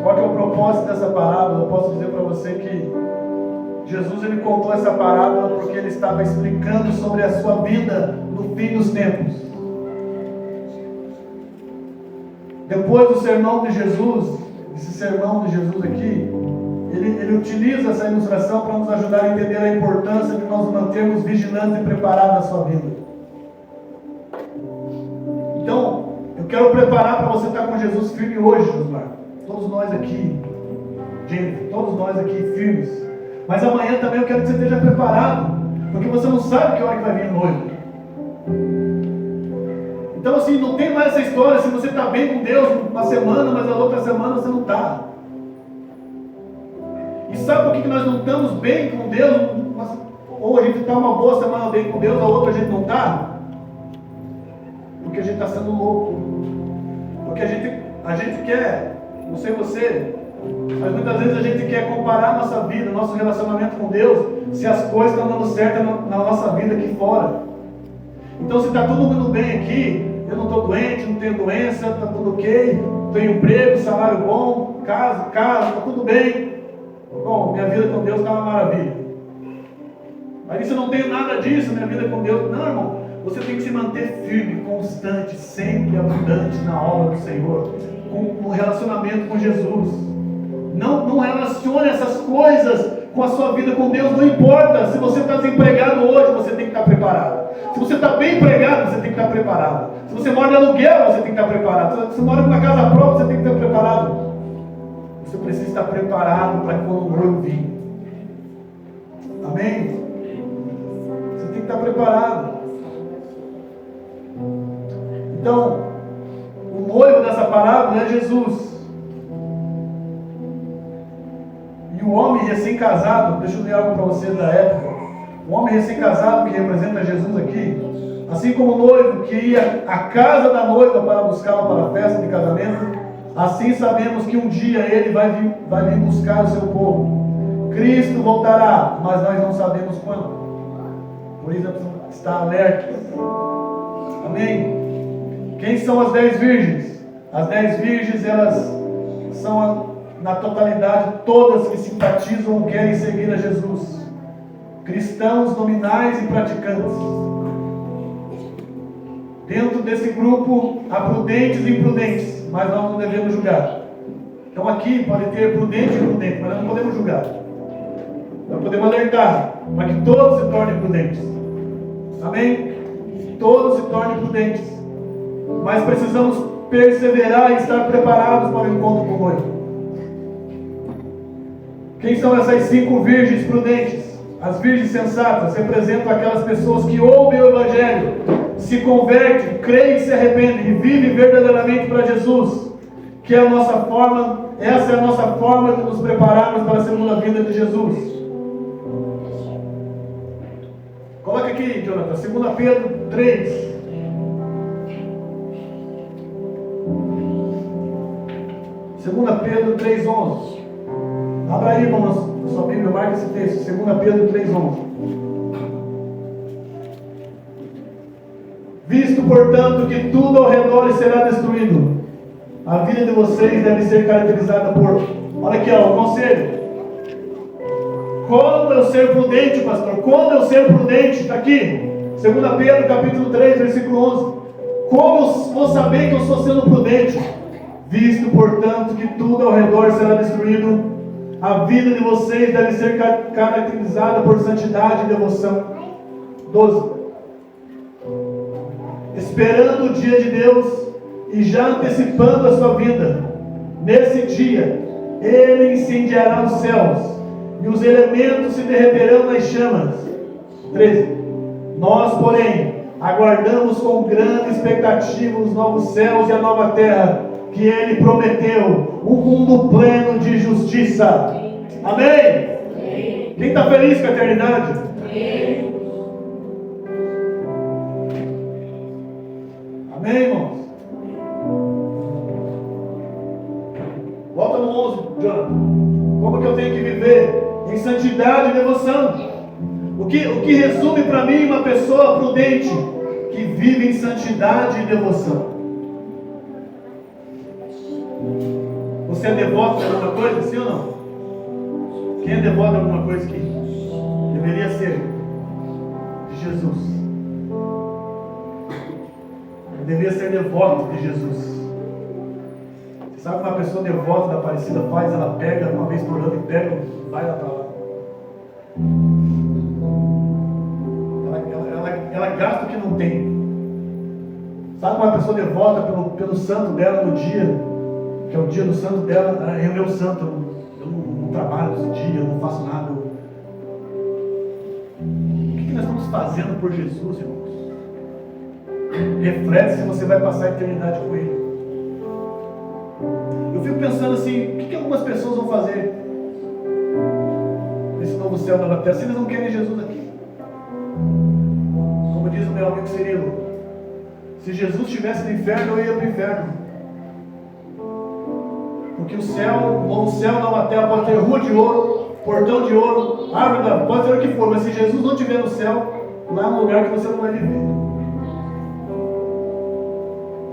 [SPEAKER 1] qual que é o propósito dessa parábola? Eu posso dizer para você que Jesus ele contou essa parábola porque ele estava explicando sobre a sua vida no fim dos tempos. Depois do sermão de Jesus, esse sermão de Jesus aqui, ele utiliza essa ilustração para nos ajudar a entender a importância de nós mantermos vigilantes e preparados na sua vida. Então, eu quero preparar para você estar com Jesus firme hoje, Josmar. Todos nós aqui, gente, todos nós aqui firmes. Mas amanhã também eu quero que você esteja preparado, porque você não sabe que hora que vai vir o noivo. Então assim, não tem mais essa história, se você está bem com Deus uma semana, mas a outra semana você não está. E sabe por que nós não estamos bem com Deus? Ou a gente está uma boa semana bem com Deus, a outra a gente não está? Porque a gente está sendo louco. Porque a gente quer, não sei você, mas muitas vezes a gente quer comparar a nossa vida, nosso relacionamento com Deus, se as coisas estão dando certo na nossa vida aqui fora. Então se está todo mundo bem aqui, eu não estou doente, não tenho doença, está tudo ok, tenho emprego, salário bom, casa, está tudo bem. Bom, minha vida com Deus está uma maravilha. Mas se eu não tenho nada disso, minha vida com Deus, não, irmão, você tem que se manter firme, constante, sempre abundante na obra do Senhor, com o relacionamento com Jesus. Não relacione essas coisas com a sua vida com Deus. Não importa se você está desempregado hoje, você tem que estar preparado. Se você está bem empregado, você tem que estar preparado. Se você mora em aluguel, você tem que estar preparado. Se você mora numa casa própria, você tem que estar preparado. Você precisa estar preparado para quando o noivo vir. Amém? Você tem que estar preparado. Então, o noivo dessa parábola é Jesus. E o homem recém-casado, deixa eu ler algo para você da época. O homem recém-casado, que representa Jesus aqui, assim como o noivo que ia à casa da noiva para buscá-la para a festa de casamento, assim sabemos que um dia ele vai vir buscar o seu povo. Cristo voltará, mas nós não sabemos quando. Por isso está alerta. Amém? Quem são as 10 virgens? As 10 virgens, elas são na totalidade todas que simpatizam ou querem seguir a Jesus. Cristãos nominais e praticantes. Dentro desse grupo há prudentes e imprudentes, mas nós não devemos julgar. Então aqui pode ter prudente e imprudente, mas nós não podemos julgar. Nós podemos alertar, para que todos se tornem prudentes. Amém? Todos se tornem prudentes. Mas precisamos perseverar e estar preparados para o encontro com o noivo. Quem são essas 5 virgens prudentes? As virgens sensatas representam aquelas pessoas que ouvem o Evangelho, se convertem, creem e se arrependem e vivem verdadeiramente para Jesus, que é a nossa forma, essa é a nossa forma de nos prepararmos para a segunda vinda de Jesus. Coloca aqui, Jonathan, 2 Pedro 3. Pedro 3,11. Abra aí, irmãos, na sua Bíblia, marca esse texto, 2 Pedro 3,11. Visto, portanto, que tudo ao redor será destruído, a vida de vocês deve ser caracterizada por... Olha aqui, ó, o conselho. Como eu ser prudente, pastor? Como eu ser prudente? Está aqui, 2 Pedro capítulo 3, versículo 11. Como eu vou saber que eu estou sendo prudente? Visto, portanto, que tudo ao redor será destruído, a vida de vocês deve ser caracterizada por santidade e devoção. 12. Esperando o dia de Deus e já antecipando a sua vinda, nesse dia, Ele incendiará os céus e os elementos se derreterão nas chamas. 13. Nós, porém, aguardamos com grande expectativa os novos céus e a nova terra, que Ele prometeu, um mundo pleno de justiça. Amém? Amém. Quem está feliz com a eternidade? Amém. Amém, irmãos? Volta no 11, Jonathan. Como que eu tenho que viver? Em santidade e devoção. O que resume para mim uma pessoa prudente que vive em santidade e devoção? Você é devoto de alguma coisa, sim ou não? Quem é devoto de alguma coisa que deveria ser de Jesus? Eu deveria ser devoto de Jesus. Você sabe o que uma pessoa devota da Aparecida faz? Ela pega uma vez por ano e pega e vai lá para lá. Ela gasta o que não tem. Sabe uma pessoa devota pelo santo dela no dia, que é o dia do santo dela, é o meu santo, eu não trabalho nesse dia, eu não faço nada. O que nós estamos fazendo por Jesus, irmãos? Reflete se você vai passar a eternidade com Ele. Eu fico pensando assim, o que algumas pessoas vão fazer nesse novo céu, nova terra, se eles não querem Jesus aqui? Como diz o meu amigo Cirilo, se Jesus estivesse no inferno, eu ia para o inferno. Porque o céu, o novo céu, nova terra, pode ter rua de ouro, portão de ouro, árvore, pode ter o que for, mas se Jesus não estiver no céu, lá é um lugar que você não vai viver.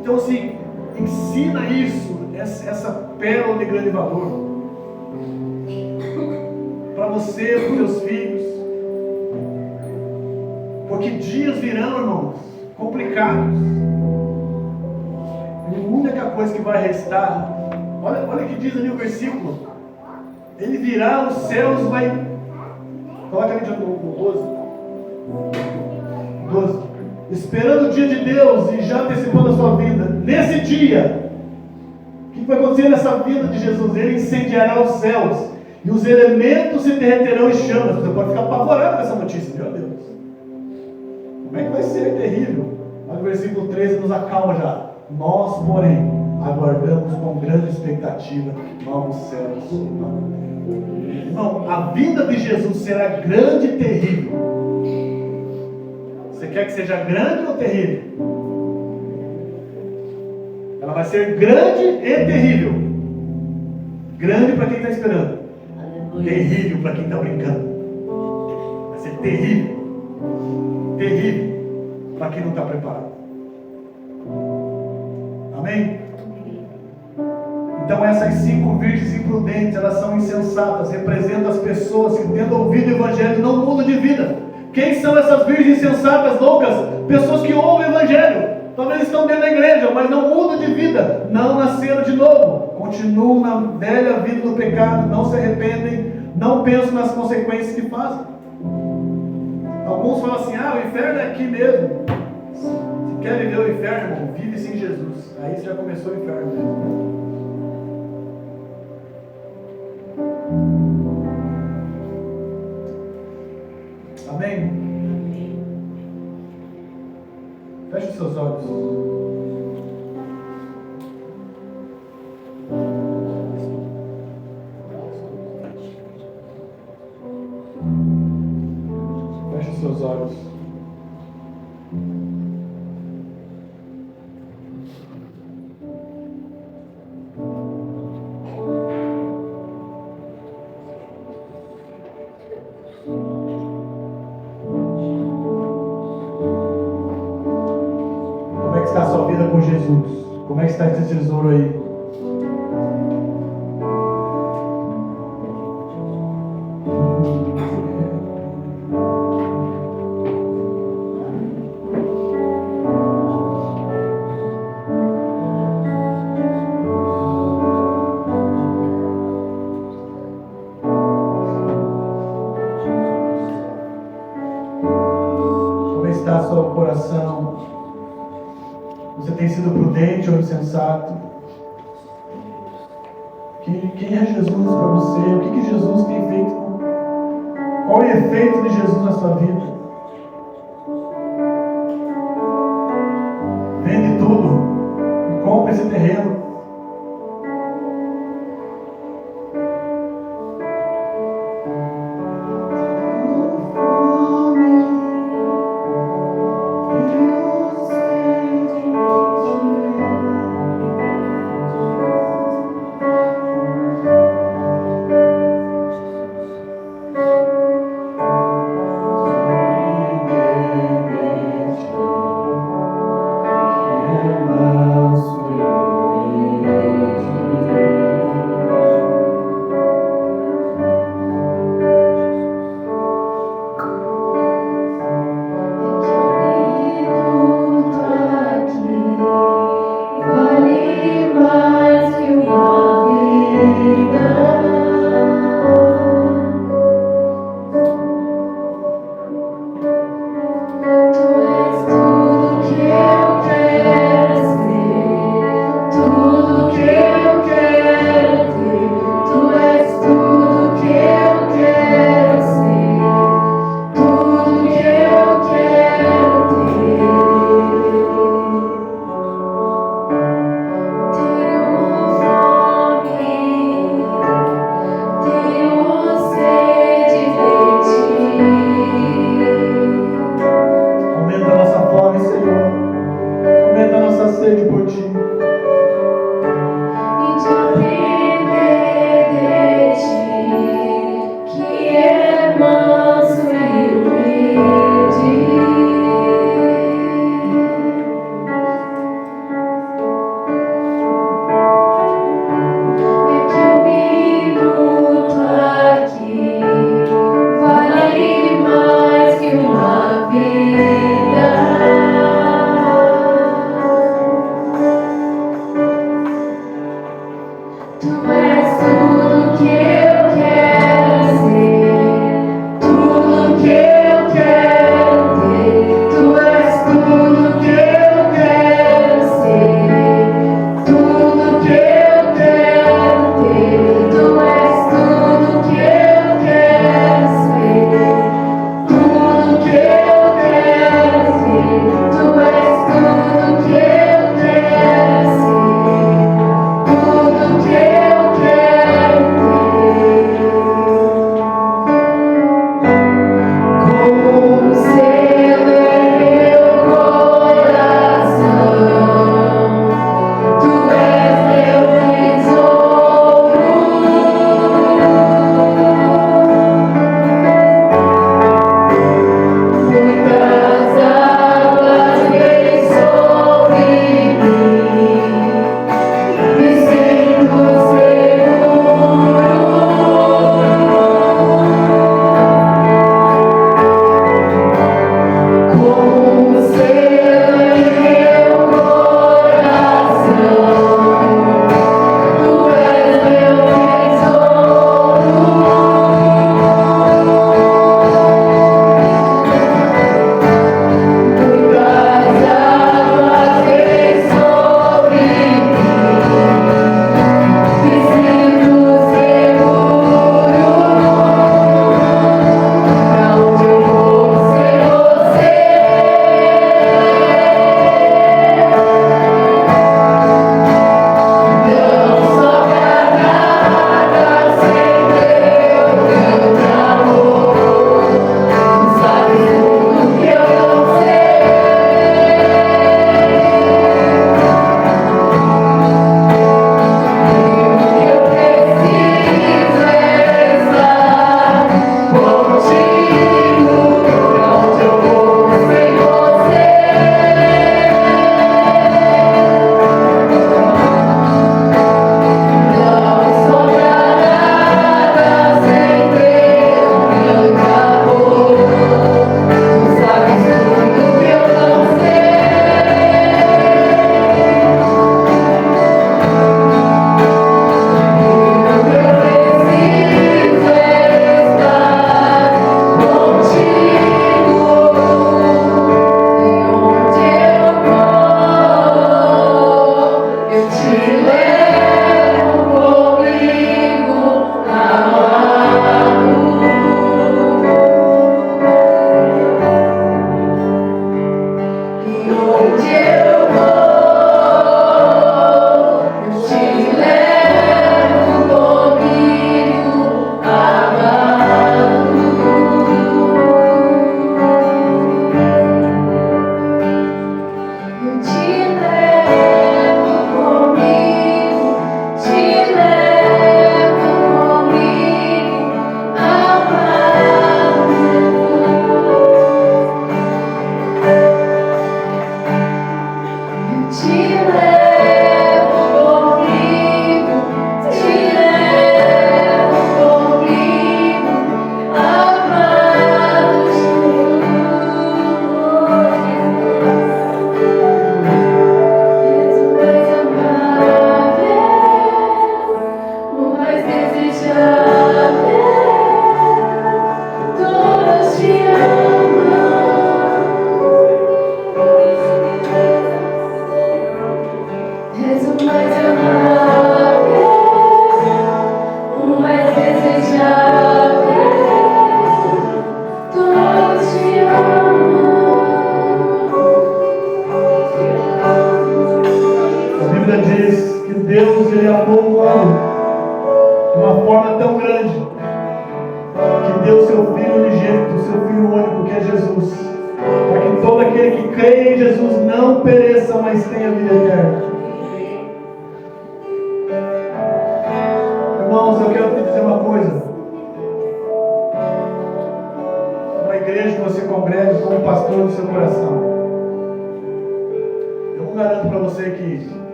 [SPEAKER 1] Então, assim, ensina isso, essa pérola de grande valor, para você, para os teus filhos, porque dias virão, irmãos, complicados. E a única coisa que vai restar, olha o que diz ali o versículo, Ele virá, os céus vai, coloca ali no 12, esperando o dia de Deus e já antecipando a sua vida. Nesse dia, o que vai acontecer nessa vida de Jesus? Ele incendiará os céus e os elementos se derreterão em chamas. Você pode ficar apavorado com essa notícia, meu Deus, como é que vai ser? terrível. Mas o versículo 13 nos acalma já. Nós, porém, aguardamos com grande expectativa novos céus e nova terra. Irmão, a vida de Jesus será grande e terrível. Você quer que seja grande ou terrível? Ela vai ser grande e terrível. Grande para quem está esperando, terrível para quem está brincando. Vai ser terrível. Terrível para quem não está preparado. Amém? Então essas 5 virgens imprudentes, elas são insensatas, representam as pessoas que, tendo ouvido o Evangelho, não mudam de vida. Quem são essas virgens insensatas, loucas? Pessoas que ouvem o Evangelho, talvez estão dentro da igreja, mas não mudam de vida, não nasceram de novo, continuam na velha vida do pecado, não se arrependem, não pensam nas consequências que fazem. Alguns falam assim: o inferno é aqui mesmo. Se quer viver o inferno, irmão, vive sem Jesus. Aí você já começou o inferno mesmo. Feche os seus olhos. Feche os seus olhos. Como é que está a sua vida com Jesus? Como é que está esse tesouro aí? Como está o seu coração? Você tem sido prudente ou insensato? Quem é Jesus para você? O que Jesus tem feito? Qual é o efeito de Jesus na sua vida? Vende tudo e compra esse terreno.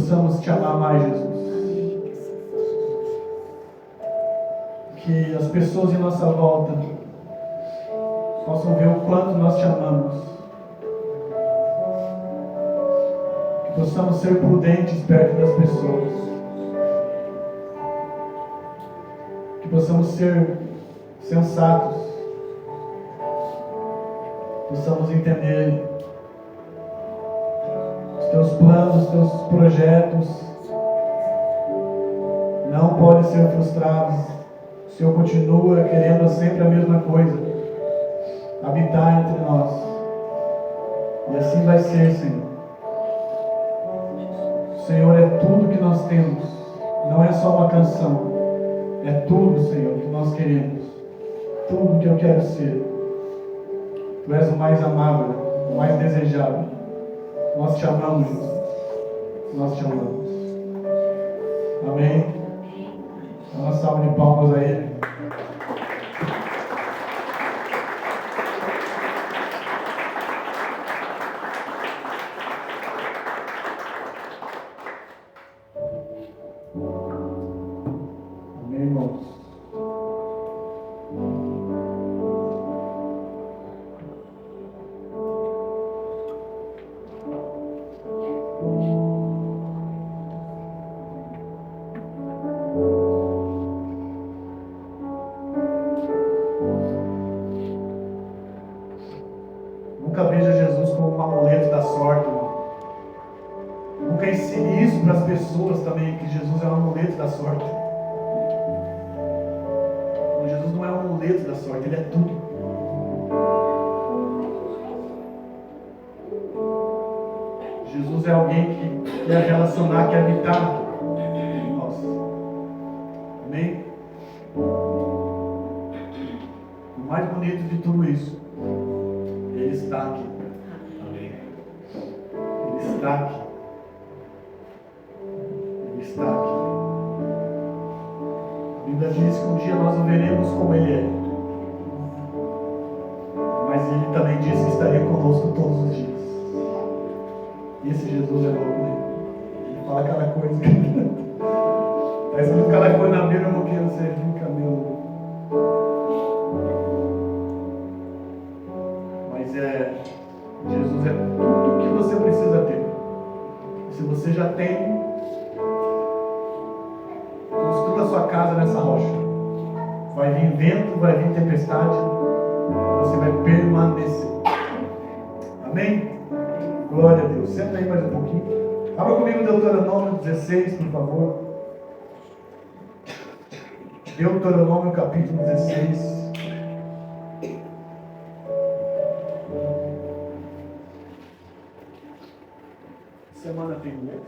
[SPEAKER 1] Possamos te amar mais, Jesus. Que as pessoas em nossa volta possam ver o quanto nós te amamos. Que possamos ser prudentes perto das pessoas. Que possamos ser sensatos. Possamos entender teus planos, teus projetos não podem ser frustrados. O Senhor continua querendo sempre a mesma coisa, habitar entre nós, e assim vai ser, Senhor. O Senhor é tudo que nós temos, não é só uma canção, é tudo, Senhor, que nós queremos, tudo que eu quero ser. Tu és o mais amável, o mais desejável. Nós te amamos, Jesus. Nós te amamos. Amém? Uma salva de palmas a Ele. Amém, irmãos? Nunca veja Jesus como um amuleto da sorte, irmão. Nunca ensine isso para as pessoas também, que Jesus é um amuleto da sorte. Mas Jesus não é um amuleto da sorte, Ele é tudo. Jesus é alguém que quer relacionar, quer habitar em nós. Amém? O mais bonito de tudo isso, Ele está aqui. Ele está aqui. Ele está aqui. A Bíblia diz que um dia nós o veremos como Ele é. Mas Ele também disse que estaria conosco todos os dias. E esse Jesus é louco, né? Ele fala cada coisa. Está escrito cada coisa na Bíblia, eu não quero ser caminho. Mas Jesus é tudo que você precisa ter. Se você já tem, construa a sua casa nessa rocha. Vai vir vento, vai vir tempestade, você vai permanecer. Amém? Glória a Deus. Senta aí mais um pouquinho. Abra comigo Deuteronômio 16, por favor. Deuteronômio capítulo 16. Semana tem mês?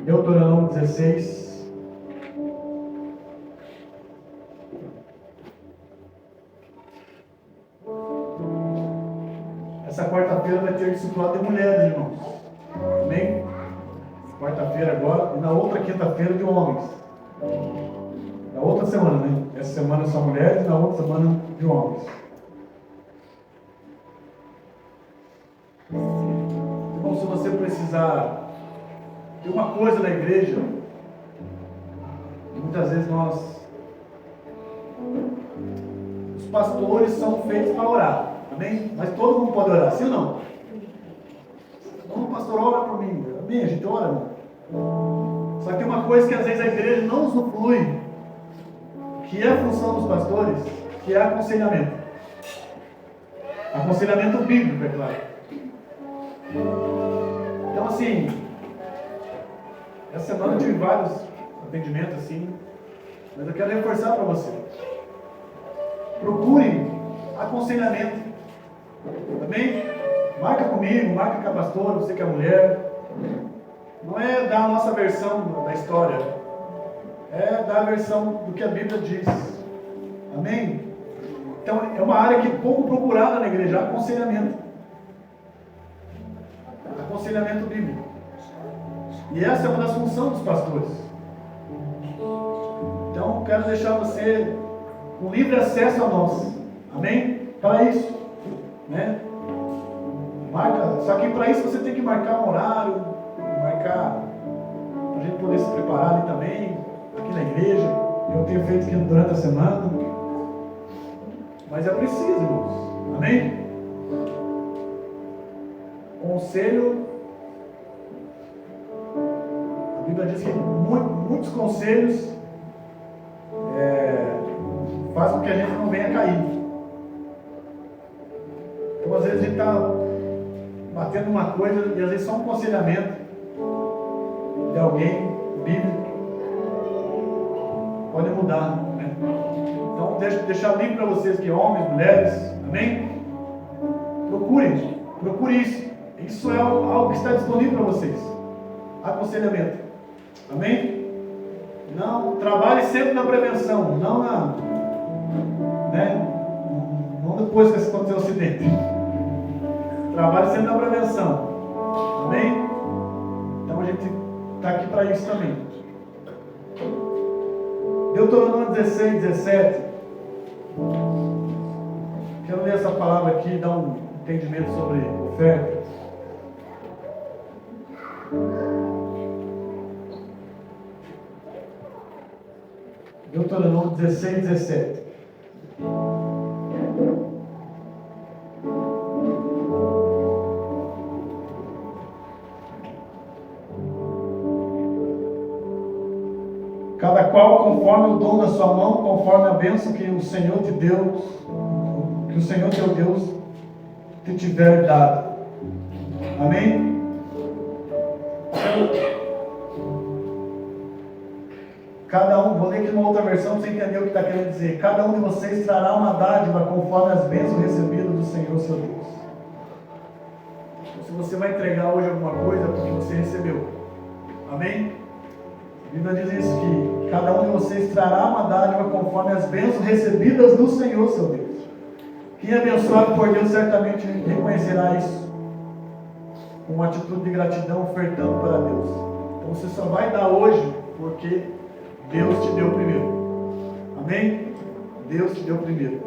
[SPEAKER 1] Deuteronômio 16. Essa quarta-feira vai ter discipulado de mulheres, irmãos. Amém? Quarta-feira agora. E na outra quinta-feira de homens. Na outra semana, né? Essa semana são mulheres, na outra semana de homens. Irmão, se você precisar de uma coisa na igreja, muitas vezes os pastores são feitos para orar. Amém? Mas todo mundo pode orar, sim ou não? Não, pastor, ora por mim. Amém? A gente ora, irmão. Só que tem uma coisa que às vezes a igreja não usufrui, que é a função dos pastores, que é aconselhamento. Aconselhamento bíblico, é claro. Então, assim, essa semana eu tive vários atendimentos assim, mas eu quero reforçar para você. Procure aconselhamento. Amém? Marca comigo, marca com a pastora, você que é mulher. Não é dar a nossa versão da história, é dar a versão do que a Bíblia diz. Amém? Então é uma área que é pouco procurada na igreja, aconselhamento. Aconselhamento bíblico. E essa é uma das funções dos pastores. Então quero deixar você com livre acesso a nós. Amém? Para isso, né? Marca, só que para isso você tem que marcar um horário, marcar para a gente poder se preparar ali também, aqui na igreja. Eu tenho feito aqui durante a semana, mas é preciso, irmãos. Amém? Conselho, a Bíblia diz que muitos conselhos fazem com que a gente não venha cair. Então às vezes a gente está batendo uma coisa e às vezes só um aconselhamento de alguém bíblico pode mudar, né? Então deixar livre para vocês que homens, mulheres, amém? Procure isso. Isso é algo que está disponível para vocês. Aconselhamento, amém? Não, trabalhe sempre na prevenção, não não depois que acontecer o acidente. Trabalhe sempre na prevenção. Amém? Então a gente está aqui para isso também. Deuteronômio 16, 17. Quero ler essa palavra aqui e dar um entendimento sobre oferta. Deuteronômio 16, 17. Cada qual conforme o dom da sua mão, conforme a bênção que o Senhor teu Deus te tiver dado. Amém? Cada um, vou ler aqui uma outra versão para você entender o que está querendo dizer. Cada um de vocês trará uma dádiva conforme as bênçãos recebidas do Senhor, seu Deus. Se você vai entregar hoje alguma coisa, é porque você recebeu. Amém? A Bíblia diz isso, que cada um de vocês trará uma dádiva conforme as bênçãos recebidas do Senhor, seu Deus. Quem é abençoado por Deus certamente reconhecerá isso com uma atitude de gratidão, ofertando para Deus. Então você só vai dar hoje porque Deus te deu primeiro. Amém? Deus te deu primeiro.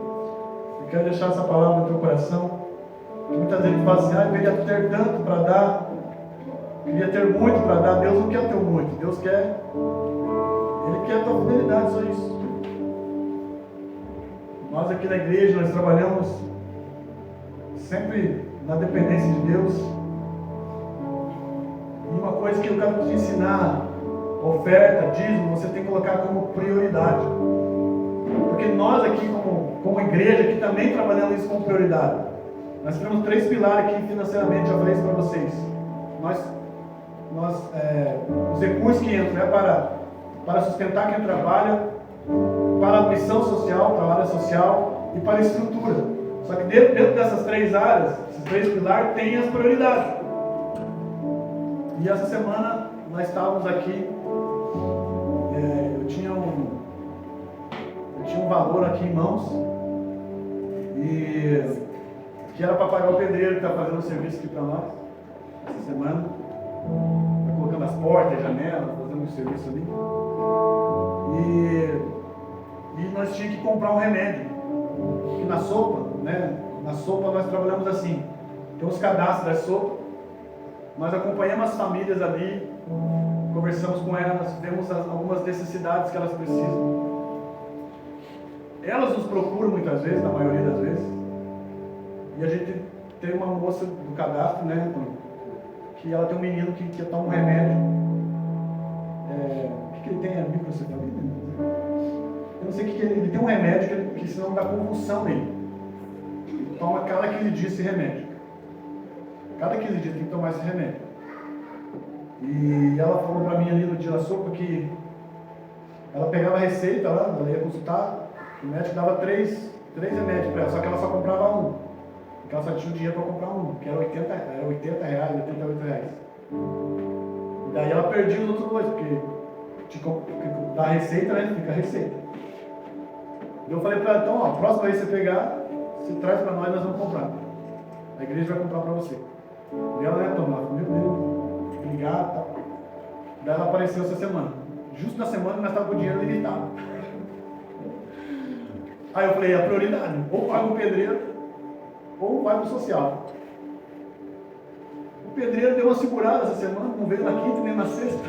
[SPEAKER 1] Eu quero deixar essa palavra no teu coração. Muitas vezes fala assim, eu queria ter tanto para dar, queria ter muito para dar. Deus não quer ter muito, Deus quer, Ele quer a tua fidelidade, só isso. Nós aqui na igreja, nós trabalhamos sempre na dependência de Deus. E uma coisa que eu quero te ensinar, oferta, dízimo, você tem que colocar como prioridade. Porque nós aqui, como igreja, aqui também trabalhamos isso como prioridade. Nós temos 3 pilares aqui financeiramente, já falei isso para vocês. Os recursos que entram para sustentar quem trabalha, para a missão social, para a área social e para a estrutura. Só que dentro dessas 3 áreas, esses 3 pilares, tem as prioridades. E essa semana nós estávamos aqui, eu tinha um valor aqui em mãos, e que era para pagar o pedreiro que está fazendo o serviço aqui para nós, essa semana. Está colocando as portas, janelas, fazendo um serviço ali. E nós tínhamos que comprar um remédio. Porque na sopa, né? Na sopa nós trabalhamos assim. Tem os cadastros da sopa. Nós acompanhamos as famílias ali, conversamos com elas, vemos algumas necessidades que elas precisam. Elas nos procuram muitas vezes, na maioria das vezes. E a gente tem uma moça do cadastro, né, que ela tem um menino que quer tomar um remédio. O que ele tem? A microcefalia? Eu não sei o que ele tem. Um remédio que senão dá convulsão nele. Ele toma cada 15 dias esse remédio. Cada 15 dias tem que tomar esse remédio. E ela falou para mim ali no dia da sopa que ela pegava a receita lá, ela ia consultar, o médico dava 3 remédios para ela, só que ela só comprava um. Porque ela só tinha o dinheiro para comprar um, que era 80 reais, 88 reais. E daí ela perdia os outros 2, porque dá a receita, né? Fica a receita. Eu falei para ela, então, ó, a próxima vez que você pegar, você traz para nós vamos comprar. A igreja vai comprar para você. E ela ia tomar, meu Deus, ligar e tal. Daí ela apareceu essa semana. Justo na semana nós estávamos com o dinheiro limitado. Aí eu falei, a prioridade, ou paga o pedreiro, ou vai para o social. O pedreiro deu uma segurada essa semana, não veio na quinta nem na sexta.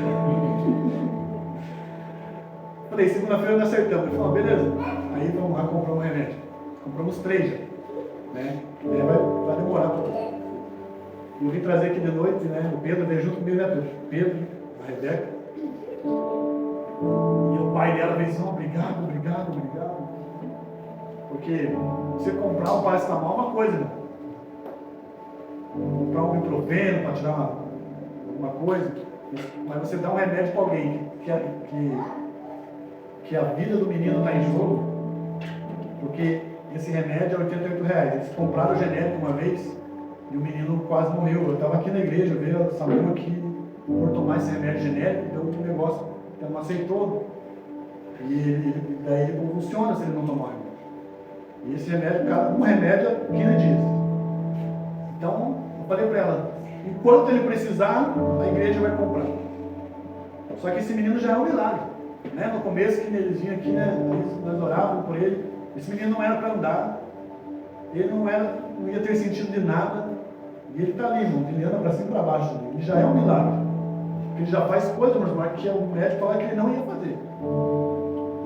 [SPEAKER 1] Falei, segunda-feira nós acertamos. Ele falou, beleza. Aí vamos lá comprar um remédio. Compramos 3 já. Né? Vai demorar para você. Eu vim trazer aqui de noite, né? O Pedro veio junto comigo, né, Pedro, a Rebeca. E o pai dela fez assim, obrigado. Porque você comprar um paracetamol é uma coisa, né? Comprar um ibuprofeno para tirar alguma coisa, mas você dá um remédio para alguém que a vida do menino está em jogo, porque esse remédio é 88 reais. Eles compraram o genérico uma vez e o menino quase morreu. Eu estava aqui na igreja, eu vi o Samuel aqui por tomar esse remédio genérico, deu um negócio, ele não aceitou. E daí ele convulsiona se ele não tomar o remédio. E esse remédio, um remédio é 15 dias. Então, eu falei para ela, enquanto ele precisar, a igreja vai comprar. Só que esse menino já é um milagre. Né? No começo, que eles vinham aqui, né? Nós orávamos por ele. Esse menino não era para andar. Ele não ia ter sentido de nada. E ele está ali, irmão. Ele anda para cima e para baixo. Ele já é um milagre. Porque ele já faz coisas, mas que o médico falou que ele não ia fazer.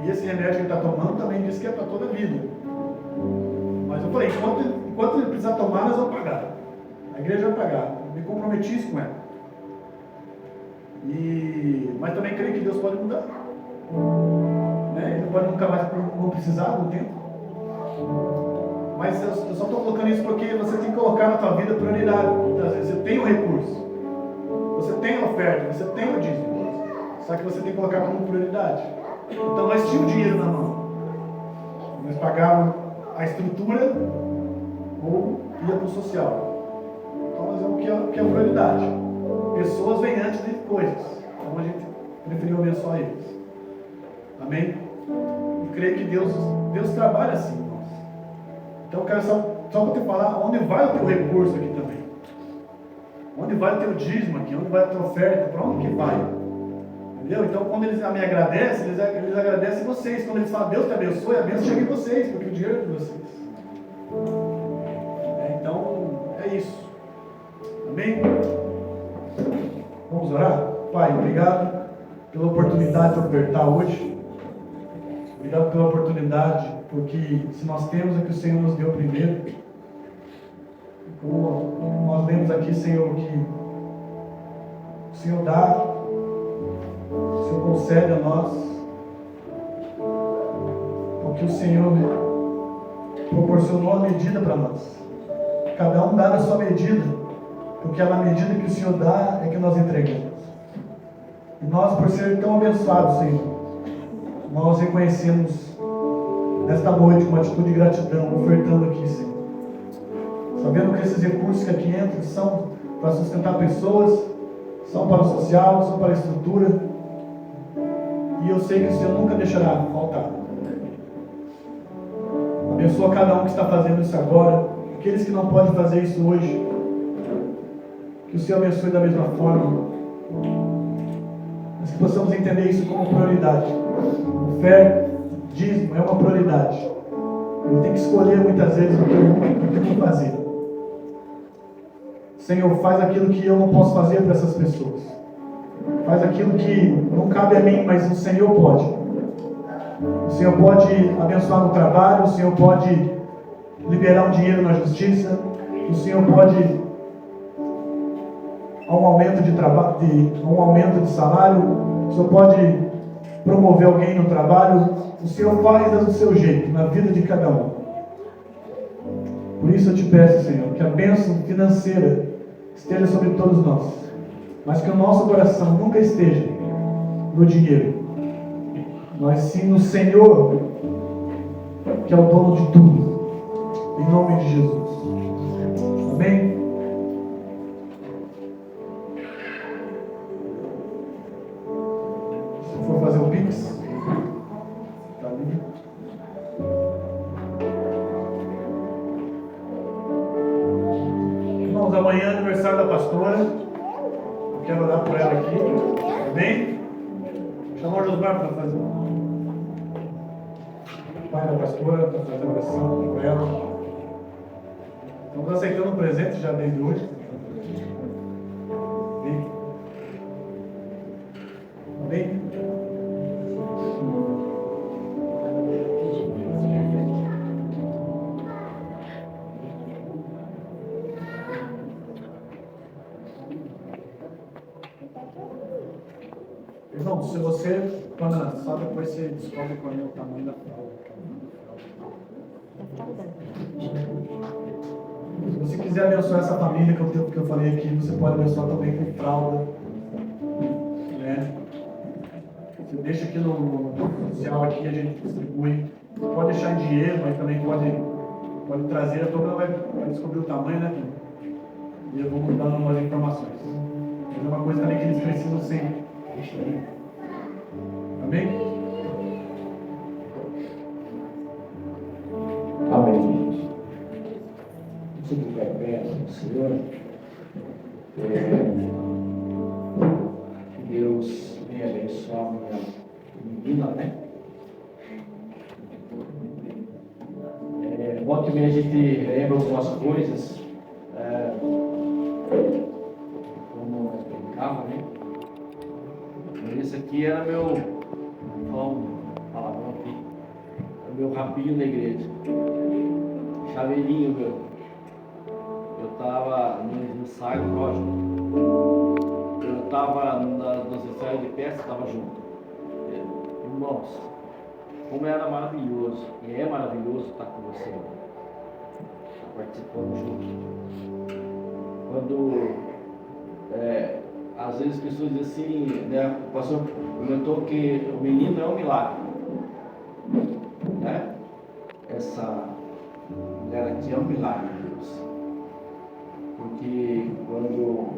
[SPEAKER 1] E esse remédio que ele está tomando também diz que é para toda a vida. Mas eu falei, enquanto ele precisar tomar, nós vamos pagar. A igreja vai pagar. Eu me comprometi isso com ela. Mas também creio que Deus pode mudar. Né? Ele pode nunca mais não precisar do tempo. Mas eu só estou colocando isso porque você tem que colocar na tua vida prioridade. Muitas vezes você tem um recurso, você tem a oferta, você tem o dízimo, só que você tem que colocar como prioridade. Então nós tínhamos dinheiro na mão, nós pagávamos a estrutura ou ia para o social. Então nós vemos o que é prioridade. Pessoas vêm antes de coisas, então a gente preferiu abençoar eles. Amém? Eu creio que Deus trabalha assim, irmãos. Então eu quero só para te falar onde vai o teu recurso aqui também. Onde vai o teu dízimo aqui? Onde vai a tua oferta? Para onde que vai? Entendeu? Então quando eles me agradecem, eles agradecem vocês. Quando eles falam Deus te abençoe, a bênção chega em vocês, porque o dinheiro é de vocês. Então é isso. Amém? Vamos orar? Pai, obrigado pela oportunidade de ofertar hoje. Obrigado pela oportunidade, porque se nós temos é que o Senhor nos deu primeiro. Como nós lemos aqui, Senhor, que o Senhor dá, o Senhor concede a nós, porque o Senhor proporcionou a medida para nós. Cada um dá na sua medida, porque é na medida que o Senhor dá é que nós entregamos. E nós, por ser tão abençoados, Senhor, nós reconhecemos nesta noite uma atitude de gratidão, ofertando aqui, Senhor. Sabendo que esses recursos que aqui entram são para sustentar pessoas, são para o social, são para a estrutura. E eu sei que o Senhor nunca deixará faltar. Abençoa cada um que está fazendo isso agora, aqueles que não podem fazer isso hoje. Que o Senhor abençoe da mesma forma. Mas que possamos entender isso como prioridade. Fé, dízimo é uma prioridade. Eu tenho que escolher muitas vezes o que eu vou fazer. Senhor, faz aquilo que eu não posso fazer para essas pessoas. Faz aquilo que não cabe a mim, mas o Senhor pode. O Senhor pode abençoar no trabalho, o Senhor pode liberar um dinheiro na justiça, o Senhor pode um aumento de salário, o Senhor pode promover alguém no trabalho. O Senhor faz do seu jeito, na vida de cada um. Por isso eu te peço, Senhor, que a bênção financeira esteja sobre todos nós, mas que o nosso coração nunca esteja no dinheiro, mas sim no Senhor, que é o dono de tudo, em nome de Jesus. Amém? Se for fazer o Pix, tá ali. Irmãos, amanhã é aniversário da pastora. Eu quero orar por ela aqui. Amém? Chamar o Josmar para fazer. O pai da pastora para fazer a oração por ela. Estamos aceitando um presente já desde hoje. Amém? Irmão, se você, quando só depois você descobre qual é o tamanho da fralda. Se você quiser abençoar essa família que eu falei aqui, você pode abençoar também com fralda. Né? Você deixa aqui no social, aqui a gente distribui. Você pode deixar em dinheiro, mas também pode trazer. A turma vai descobrir o tamanho, né? E eu vou dando umas informações. Mas é uma coisa também que eles precisam sempre. Amém?
[SPEAKER 3] Amém. Se tiver perto, Senhor, que Deus venha abençoar a minha menina, né? Volta e meia a gente lembra algumas coisas, como tem carro, né? Esse aqui era meu, palavrão aqui, era meu rabinho na igreja, chaveirinho meu. Eu estava no ensaio, lógico, eu estava nos ensaios de peça, estava junto. Irmãos, como era maravilhoso, e é maravilhoso estar com você, participando junto. Quando Às vezes as pessoas dizem assim, né? O pastor comentou que o menino é um milagre, né? Essa mulher aqui é um milagre de Deus, porque quando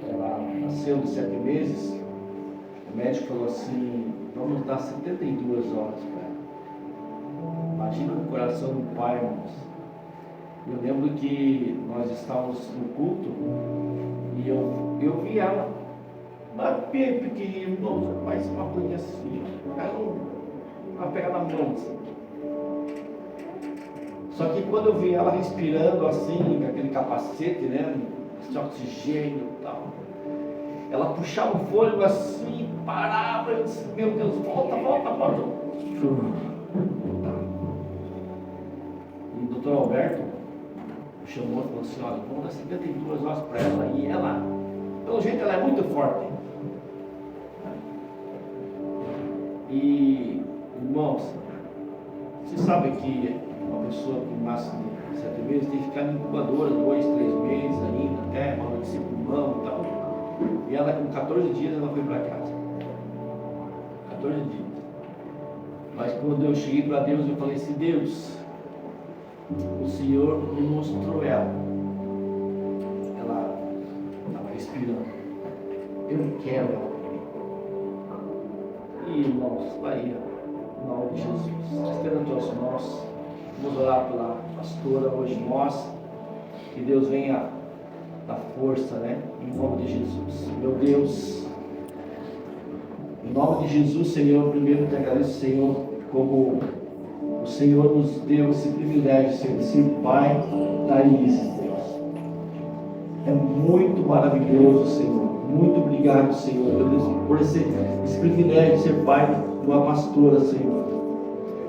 [SPEAKER 3] ela nasceu de 7 meses, o médico falou assim: vamos dar 72 horas para ela. Imagina o coração do pai, irmãos. Eu lembro que nós estávamos no culto e eu vi ela, bem pequenininha, mas uma coisa assim, ela pegava na mão assim. Só que quando eu vi ela respirando assim, com aquele capacete, né, de oxigênio e tal, ela puxava o fôlego assim, parava, eu disse: meu Deus, volta. E o doutor Alberto chamou e falou assim: olha, vamos dar 72 horas para ela. E ela, pelo jeito, ela é muito forte. E, irmãos, vocês sabem que uma pessoa que nasce de 7 meses tem que ficar na incubadora 2, 3 meses ainda, até amadurecer pulmão e tal. E ela, com 14 dias, ela foi para casa. 14 dias. Mas quando eu cheguei para Deus, eu falei assim: Deus, o Senhor me mostrou ela. Ela estava respirando. Eu quero ela. E, irmãos, aí, em nome de Jesus, estenda tuas mãos. Vamos orar pela pastora hoje, nós. Que Deus venha dar força, né? Em nome de Jesus. Meu Deus, em nome de Jesus, Senhor, primeiro te agradeço, Senhor, como o Senhor nos deu esse privilégio, Senhor, de ser pai da Isis, Deus. É muito maravilhoso, Senhor. Muito obrigado, Senhor, por esse privilégio de ser pai de uma pastora, Senhor,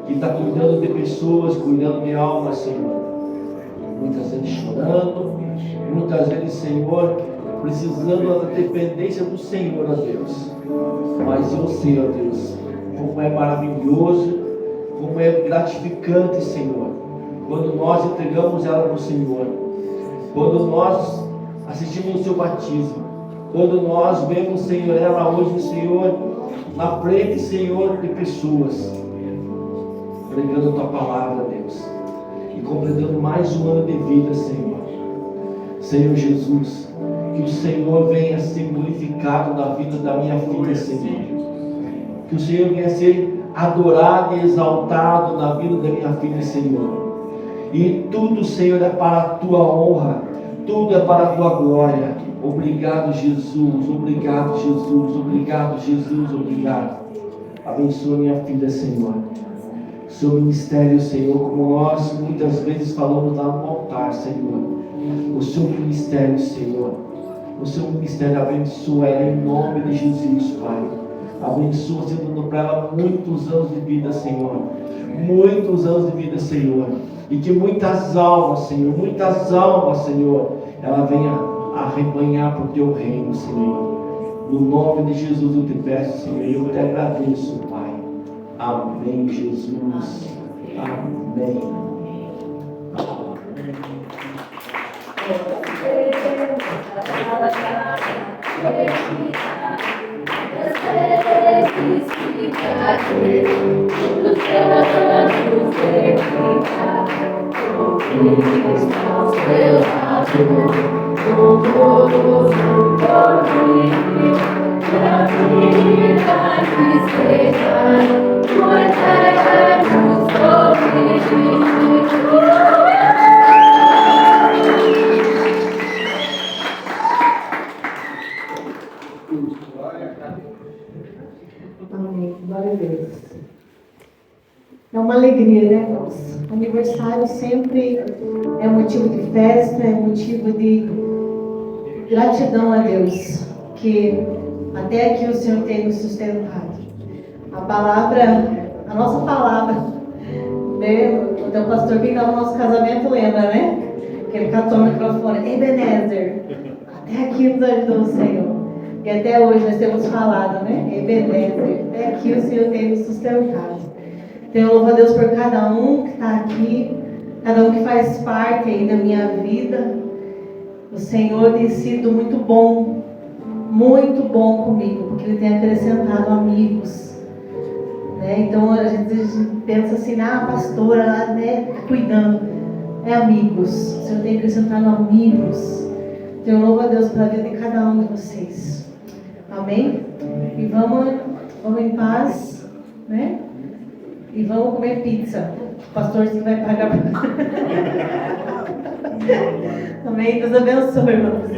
[SPEAKER 3] que está cuidando de pessoas, cuidando de almas, Senhor. Muitas vezes chorando, muitas vezes, Senhor, precisando da dependência do Senhor, ó Deus. Mas eu sei, ó Deus, como é maravilhoso, como é gratificante, Senhor, quando nós entregamos ela para o Senhor, quando nós assistimos o seu batismo, quando nós vemos, Senhor, ela hoje, Senhor, na frente, Senhor, de pessoas, pregando a tua palavra, Deus, e completando mais um ano de vida, Senhor. Senhor Jesus, que o Senhor venha ser glorificado na vida da minha filha, Senhor. Que o Senhor venha ser adorado e exaltado na vida da minha filha, Senhor. E tudo, Senhor, é para a tua honra, tudo é para a tua glória. Obrigado, Jesus, obrigado, Jesus, obrigado, Jesus, obrigado. Abençoa minha filha, Senhor. Seu ministério, Senhor, como nós muitas vezes falamos lá no altar, Senhor. O seu ministério, Senhor. O seu ministério abençoa ela em nome de Jesus, Pai. Abençoa, Senhor, dando para ela muitos anos de vida, Senhor. Muitos anos de vida, Senhor. E que muitas almas, Senhor, ela venha arrebanhar para o teu reino, Senhor. No nome de Jesus eu te peço, Senhor, e eu te agradeço, Pai. Amém, Jesus. Amém.
[SPEAKER 4] Amém. Glória a Deus. É uma alegria, né, irmãos? Aniversário sempre é motivo de festa, é motivo de gratidão a Deus, que até aqui o Senhor tem nos sustentado. A nossa palavra, né? O pastor que estava no nosso casamento lembra, né? Que ele catou o microfone, Ebenezer, até aqui nos ajudou o Senhor. E até hoje nós temos falado, né? Ebenezer, até aqui o Senhor tem nos sustentado. Então eu louvo a Deus por cada um que está aqui, cada um que faz parte aí da minha vida. O Senhor tem sido muito bom comigo, porque Ele tem acrescentado amigos. Né? Então a gente pensa assim, a pastora lá, né, cuidando. É amigos. O Senhor tem acrescentado amigos. Então eu louvo a Deus pela vida de cada um de vocês. Amém? E vamos em paz, né? E vamos comer pizza. O pastor que vai pagar. Amém? Deus abençoe, irmãos.